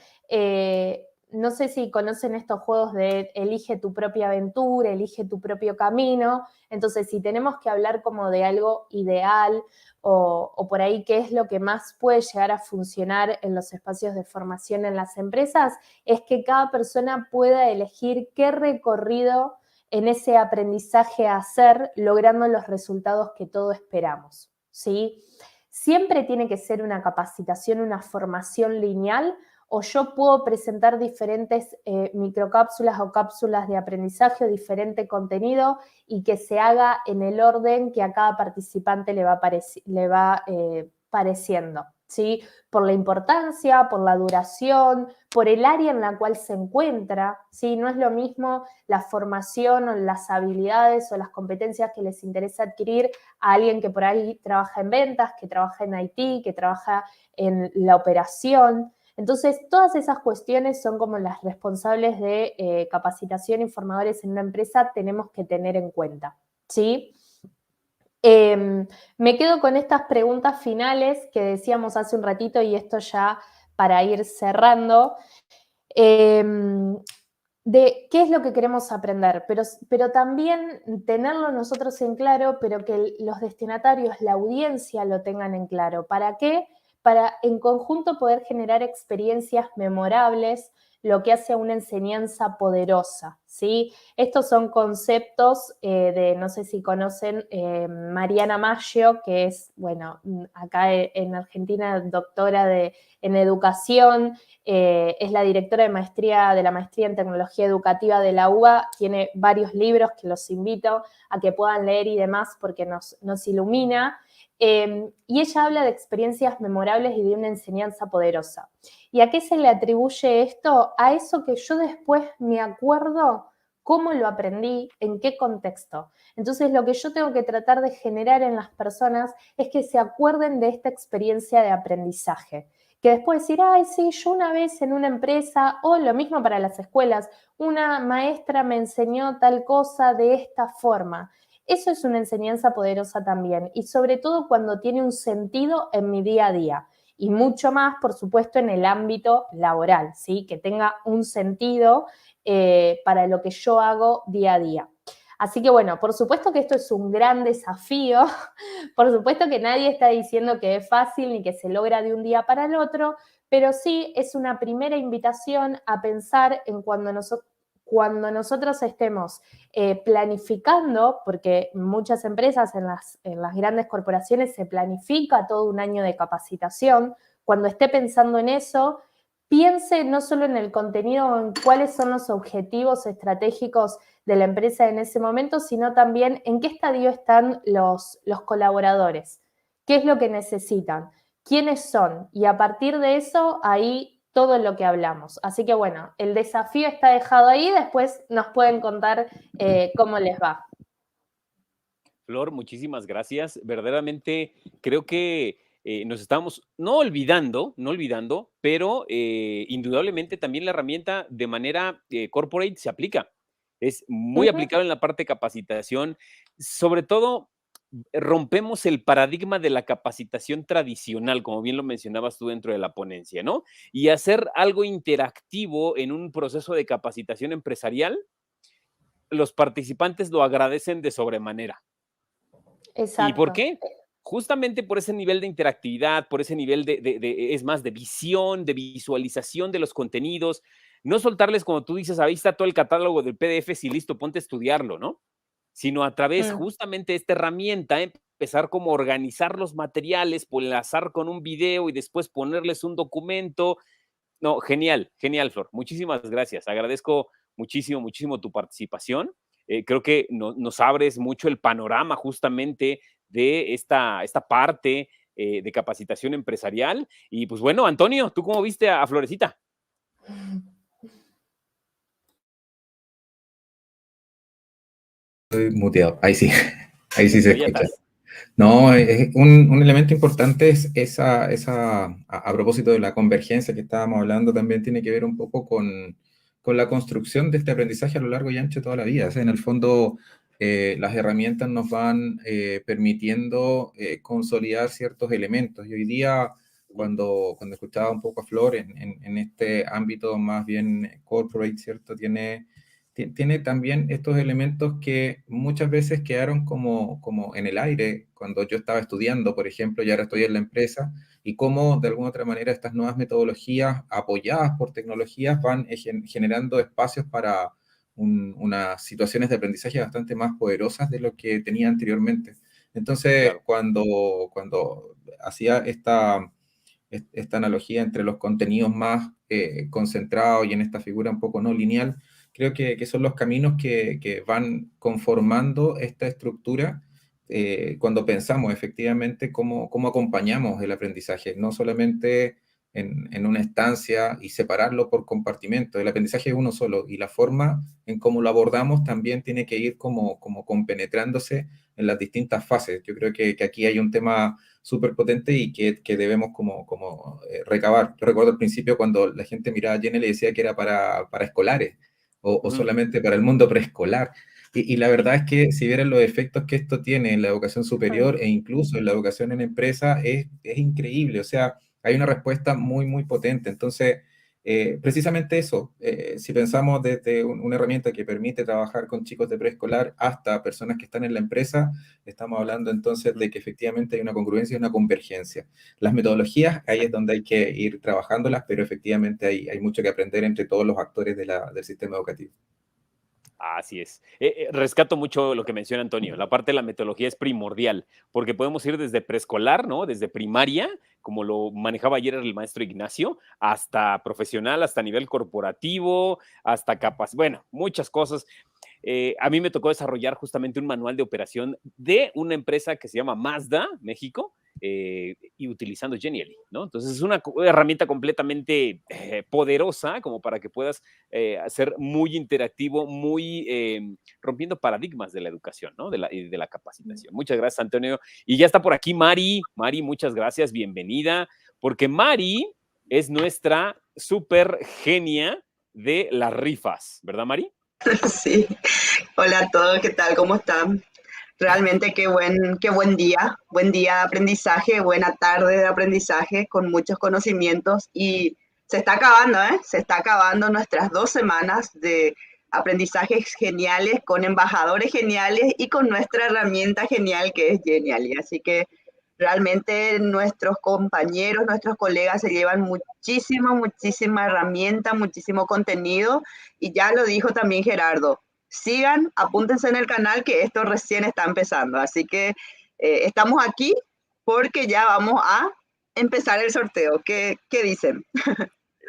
No sé si conocen estos juegos de elige tu propia aventura, elige tu propio camino. Entonces, si tenemos que hablar como de algo ideal o por ahí qué es lo que más puede llegar a funcionar en los espacios de formación en las empresas, es que cada persona pueda elegir qué recorrido en ese aprendizaje a hacer, logrando los resultados que todos esperamos, ¿sí? Siempre tiene que ser una capacitación, una formación lineal, o yo puedo presentar diferentes microcápsulas o cápsulas de aprendizaje o diferente contenido y que se haga en el orden que a cada participante le va pareciendo, ¿sí? Por la importancia, por la duración, por el área en la cual se encuentra, ¿sí? No es lo mismo la formación o las habilidades o las competencias que les interesa adquirir a alguien que por ahí trabaja en ventas, que trabaja en IT, que trabaja en la operación. Entonces, todas esas cuestiones son como las responsables de capacitación y formadores en una empresa tenemos que tener en cuenta, ¿sí? Me quedo con estas preguntas finales que decíamos hace un ratito y esto ya para ir cerrando. De qué es lo que queremos aprender, pero también tenerlo nosotros en claro, pero que los destinatarios, la audiencia lo tengan en claro. ¿Para qué? Para en conjunto poder generar experiencias memorables, lo que hace a una enseñanza poderosa, ¿sí? Estos son conceptos no sé si conocen, Mariana Maggio, que es, bueno, acá en Argentina, doctora en educación, es la directora de la maestría en tecnología educativa de la UBA, tiene varios libros que los invito a que puedan leer y demás porque nos ilumina. Y ella habla de experiencias memorables y de una enseñanza poderosa. ¿Y a qué se le atribuye esto? A eso que yo después me acuerdo cómo lo aprendí, en qué contexto. Entonces, lo que yo tengo que tratar de generar en las personas es que se acuerden de esta experiencia de aprendizaje. Que después decir, ay, sí, yo una vez en una empresa, o lo mismo para las escuelas, una maestra me enseñó tal cosa de esta forma. Eso es una enseñanza poderosa también, y sobre todo cuando tiene un sentido en mi día a día. Y mucho más, por supuesto, en el ámbito laboral, ¿sí? Que tenga un sentido para lo que yo hago día a día. Así que bueno, por supuesto que esto es un gran desafío, por supuesto que nadie está diciendo que es fácil ni que se logra de un día para el otro, pero sí es una primera invitación a pensar en cuando nosotros estemos planificando, porque muchas empresas en las grandes corporaciones se planifica todo un año de capacitación, cuando esté pensando en eso, piense no solo en el contenido, en cuáles son los objetivos estratégicos de la empresa en ese momento, sino también en qué estadio están los colaboradores, qué es lo que necesitan, quiénes son, y a partir de eso, ahí todo lo que hablamos. Así que bueno, el desafío está dejado ahí, después nos pueden contar cómo les va. Flor, muchísimas gracias. Verdaderamente creo que nos estamos no olvidando, pero indudablemente también la herramienta de manera corporate se aplica. Es muy aplicado en la parte de capacitación, sobre todo rompemos el paradigma de la capacitación tradicional, como bien lo mencionabas tú dentro de la ponencia, ¿no? Y hacer algo interactivo en un proceso de capacitación empresarial, los participantes lo agradecen de sobremanera. ¿Y por Exacto. qué? Justamente por ese nivel de interactividad, por ese nivel es más, de visión, de visualización de los contenidos, no soltarles, como tú dices, ahí está todo el catálogo del PDF, y listo, ponte a estudiarlo, ¿no? Sino a través Mm. justamente de esta herramienta, empezar como a organizar los materiales, por enlazar con un video y después ponerles un documento. No, genial, genial, Flor. Muchísimas gracias. Agradezco muchísimo, muchísimo tu participación. Creo que nos abres mucho el panorama justamente de esta parte de capacitación empresarial. Y pues bueno, Antonio, ¿tú cómo viste a Florecita? Estoy muteado. Ahí sí, ahí sí se Pero ya escucha. estás. No, un elemento importante es a propósito de la convergencia que estábamos hablando, también tiene que ver un poco con la construcción de este aprendizaje a lo largo y ancho de toda la vida. O sea, en el fondo, las herramientas nos van permitiendo consolidar ciertos elementos. Y hoy día, cuando escuchaba un poco a Flor en este ámbito más bien corporate, ¿cierto? Tiene también estos elementos que muchas veces quedaron como en el aire cuando yo estaba estudiando, por ejemplo, y ahora estoy en la empresa, y cómo de alguna otra manera estas nuevas metodologías apoyadas por tecnologías van generando espacios para unas situaciones de aprendizaje bastante más poderosas de lo que tenía anteriormente. Entonces, Claro. cuando hacía esta analogía entre los contenidos más concentrados y en esta figura un poco no lineal, creo que son los caminos que van conformando esta estructura cuando pensamos efectivamente cómo acompañamos el aprendizaje, no solamente en una estancia y separarlo por compartimento. El aprendizaje es uno solo y la forma en cómo lo abordamos también tiene que ir como compenetrándose en las distintas fases. Yo creo que aquí hay un tema súper potente y que debemos recabar. Yo recuerdo al principio cuando la gente miraba a Jenny y le decía que era para escolares o solamente para el mundo preescolar. Y la verdad es que si vieran los efectos que esto tiene en la educación superior e incluso en la educación en empresa, es increíble. O sea, hay una respuesta muy, muy potente. Entonces, precisamente eso, si pensamos desde una herramienta que permite trabajar con chicos de preescolar hasta personas que están en la empresa, estamos hablando entonces de que efectivamente hay una congruencia y una convergencia. Las metodologías, ahí es donde hay que ir trabajándolas, pero efectivamente hay mucho que aprender entre todos los actores del sistema educativo. Así es. Rescato mucho lo que menciona Antonio. La parte de la metodología es primordial, porque podemos ir desde preescolar, ¿no? Desde primaria, como lo manejaba ayer el maestro Ignacio, hasta profesional, hasta nivel corporativo, hasta capaz, bueno, muchas cosas. A mí me tocó desarrollar justamente un manual de operación de una empresa que se llama Mazda, México, y utilizando Genially, ¿no? Entonces es una herramienta completamente poderosa como para que puedas ser muy interactivo, muy rompiendo paradigmas de la educación, ¿no? De la capacitación. Muchas gracias, Antonio. Y ya está por aquí Mari. Mari, muchas gracias, bienvenida, porque Mari es nuestra super genia de las rifas, ¿verdad, Mari? Sí, hola a todos, ¿qué tal? ¿Cómo están? Realmente qué buen día de aprendizaje, buena tarde de aprendizaje con muchos conocimientos y se está acabando, ¿eh? Se está acabando nuestras 2 semanas de aprendizajes geniales con embajadores geniales y con nuestra herramienta genial que es Genially. Así que realmente nuestros compañeros, nuestros colegas se llevan muchísima herramienta, muchísimo contenido y ya lo dijo también Gerardo. Sigan, apúntense en el canal que esto recién está empezando. Así que estamos aquí porque ya vamos a empezar el sorteo. ¿Qué dicen?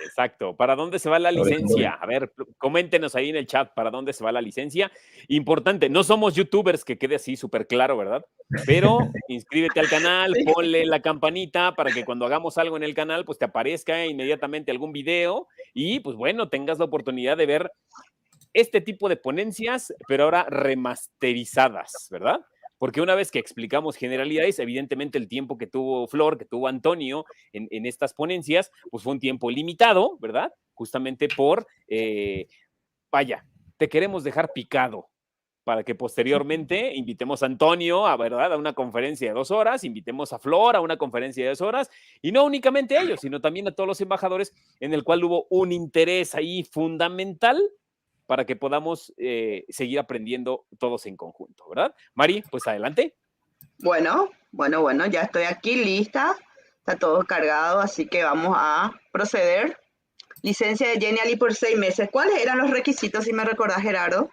Exacto. ¿Para dónde se va la licencia? A ver, coméntenos ahí en el chat para dónde se va la licencia. Importante, no somos youtubers, que quede así súper claro, ¿verdad? Pero inscríbete al canal, Sí. ponle la campanita para que cuando hagamos algo en el canal, pues te aparezca inmediatamente algún video y pues bueno, tengas la oportunidad de ver este tipo de ponencias, pero ahora remasterizadas, ¿verdad? Porque una vez que explicamos generalidades, evidentemente el tiempo que tuvo Flor, que tuvo Antonio en estas ponencias, pues fue un tiempo limitado, ¿verdad? Justamente vaya, te queremos dejar picado. para que posteriormente invitemos a Antonio ¿verdad? A una conferencia de 2 horas, invitemos a Flor a una conferencia de 2 horas, y no únicamente a ellos, sino también a todos los embajadores, en el cual hubo un interés ahí fundamental para que podamos seguir aprendiendo todos en conjunto, ¿verdad? Mari, pues adelante. Bueno, ya estoy aquí lista, está todo cargado, así que vamos a proceder. Licencia de Genially por 6 meses. ¿Cuáles eran los requisitos, si me recordás, Gerardo?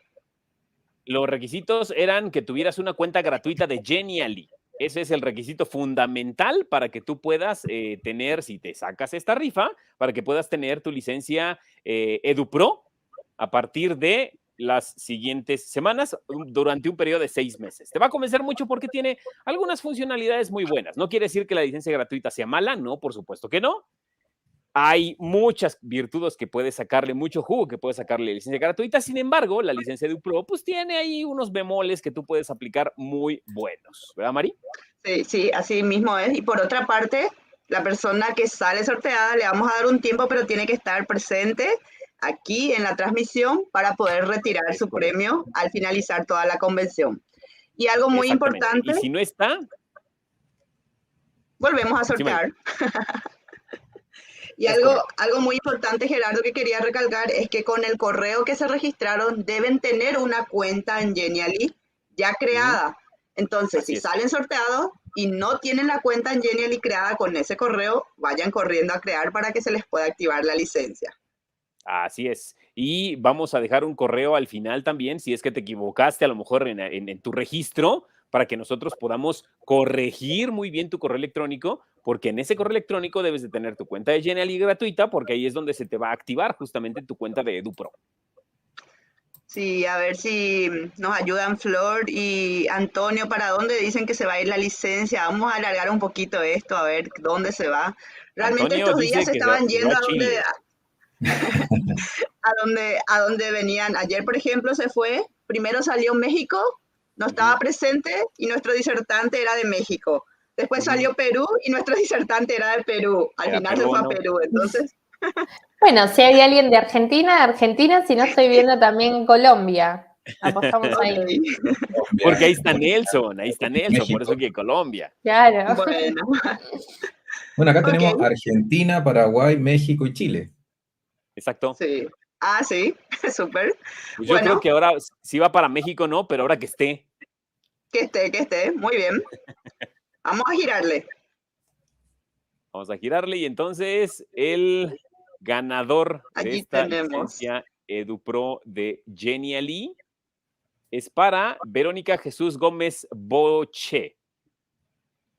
Los requisitos eran que tuvieras una cuenta gratuita de Genially. Ese es el requisito fundamental para que tú puedas tener, si te sacas esta rifa, para que puedas tener tu licencia EduPro a partir de las siguientes semanas durante un periodo de 6 meses. Te va a convencer mucho porque tiene algunas funcionalidades muy buenas. No quiere decir que la licencia gratuita sea mala, no, por supuesto que no. Hay muchas virtudes que puedes sacarle, mucho jugo que puedes sacarle licencia gratuita. Sin embargo, la licencia EduPro pues tiene ahí unos bemoles que tú puedes aplicar muy buenos. ¿Verdad, Mari? Sí, así mismo es. Y por otra parte, la persona que sale sorteada le vamos a dar un tiempo, pero tiene que estar presente aquí en la transmisión para poder retirar su premio al finalizar toda la convención. Y algo muy importante. Y si no está, volvemos a sortear. Y algo muy importante, Gerardo, que quería recalcar es que con el correo que se registraron deben tener una cuenta en Genially ya creada. Entonces, si salen sorteados y no tienen la cuenta en Genially creada con ese correo, vayan corriendo a crear para que se les pueda activar la licencia. Así es. Y vamos a dejar un correo al final también, si es que te equivocaste a lo mejor en tu registro, para que nosotros podamos corregir muy bien tu correo electrónico, porque en ese correo electrónico debes de tener tu cuenta de Genially gratuita, porque ahí es donde se te va a activar justamente tu cuenta de EduPro. Sí, a ver si nos ayudan Flor y Antonio, ¿para dónde dicen que se va a ir la licencia? Vamos a alargar un poquito esto, a ver dónde se va. Realmente Antonio estos días se estaban yendo a donde venían. Ayer, por ejemplo, se fue, primero salió México, no estaba presente y nuestro disertante era de México. Después salió Perú y nuestro disertante era de Perú. Al final se fue a Perú, entonces. Bueno, si hay alguien de Argentina, si no estoy viendo también Colombia. Apostamos ahí. Porque ahí está Nelson, por eso que Colombia. Claro. Bueno, acá tenemos Argentina, Paraguay, México y Chile. Exacto. Sí. Ah, sí, súper. Pues yo creo que ahora sí va para México, ¿no? Pero ahora que esté. Que esté, muy bien. Vamos a girarle. Vamos a girarle y entonces el ganador de esta licencia EduPro de Genially es para Verónica Jesús Gómez Boche.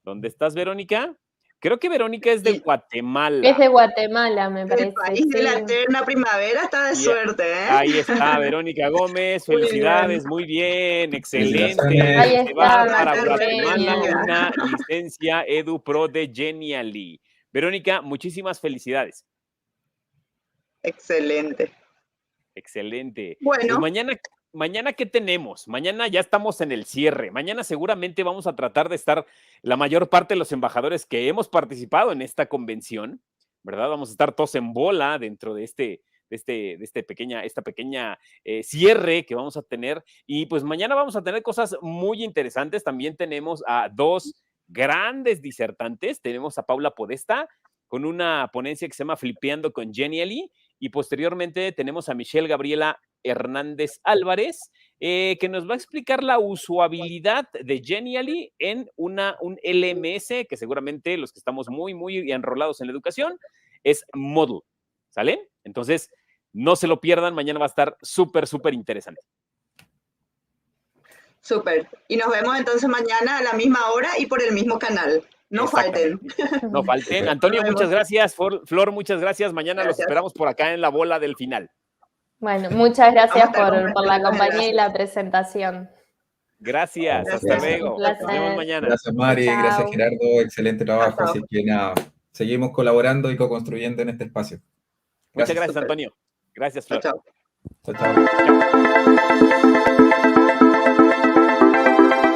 ¿Dónde estás, Verónica? Creo que Verónica es de Guatemala. Es de Guatemala, me parece. El país de la eterna primavera está de suerte, ¿eh? Ahí está, Verónica Gómez. Felicidades, muy bien, excelente. Ahí está, se va para Guatemala una licencia EduPro de Genially. Verónica, muchísimas felicidades. Excelente. Excelente. Bueno. Pues mañana, ¿qué tenemos? Mañana ya estamos en el cierre. Mañana seguramente vamos a tratar de estar la mayor parte de los embajadores que hemos participado en esta convención, ¿verdad? Vamos a estar todos en bola dentro de esta pequeña cierre que vamos a tener. Y pues mañana vamos a tener cosas muy interesantes. También tenemos a 2 grandes disertantes. Tenemos a Paula Podesta con una ponencia que se llama Flipeando con Genially, y posteriormente tenemos a Michelle Gabriela Hernández Álvarez, que nos va a explicar la usabilidad de Genially en un LMS, que seguramente los que estamos muy enrolados en la educación, es Moodle, ¿sale? Entonces, no se lo pierdan, mañana va a estar súper interesante. Súper. Y nos vemos entonces mañana a la misma hora y por el mismo canal. No falten. No falten. Antonio, muchas gracias. Flor, muchas gracias. Mañana los esperamos por acá en la bola del final. Bueno, muchas gracias por la compañía y la presentación. Gracias. Hasta luego. Nos vemos mañana. Gracias, Mari. Chao. Gracias, Gerardo. Excelente trabajo. Así que nada, seguimos colaborando y co-construyendo en este espacio. Muchas gracias, Antonio. Gracias, Flor. Chao. Chao.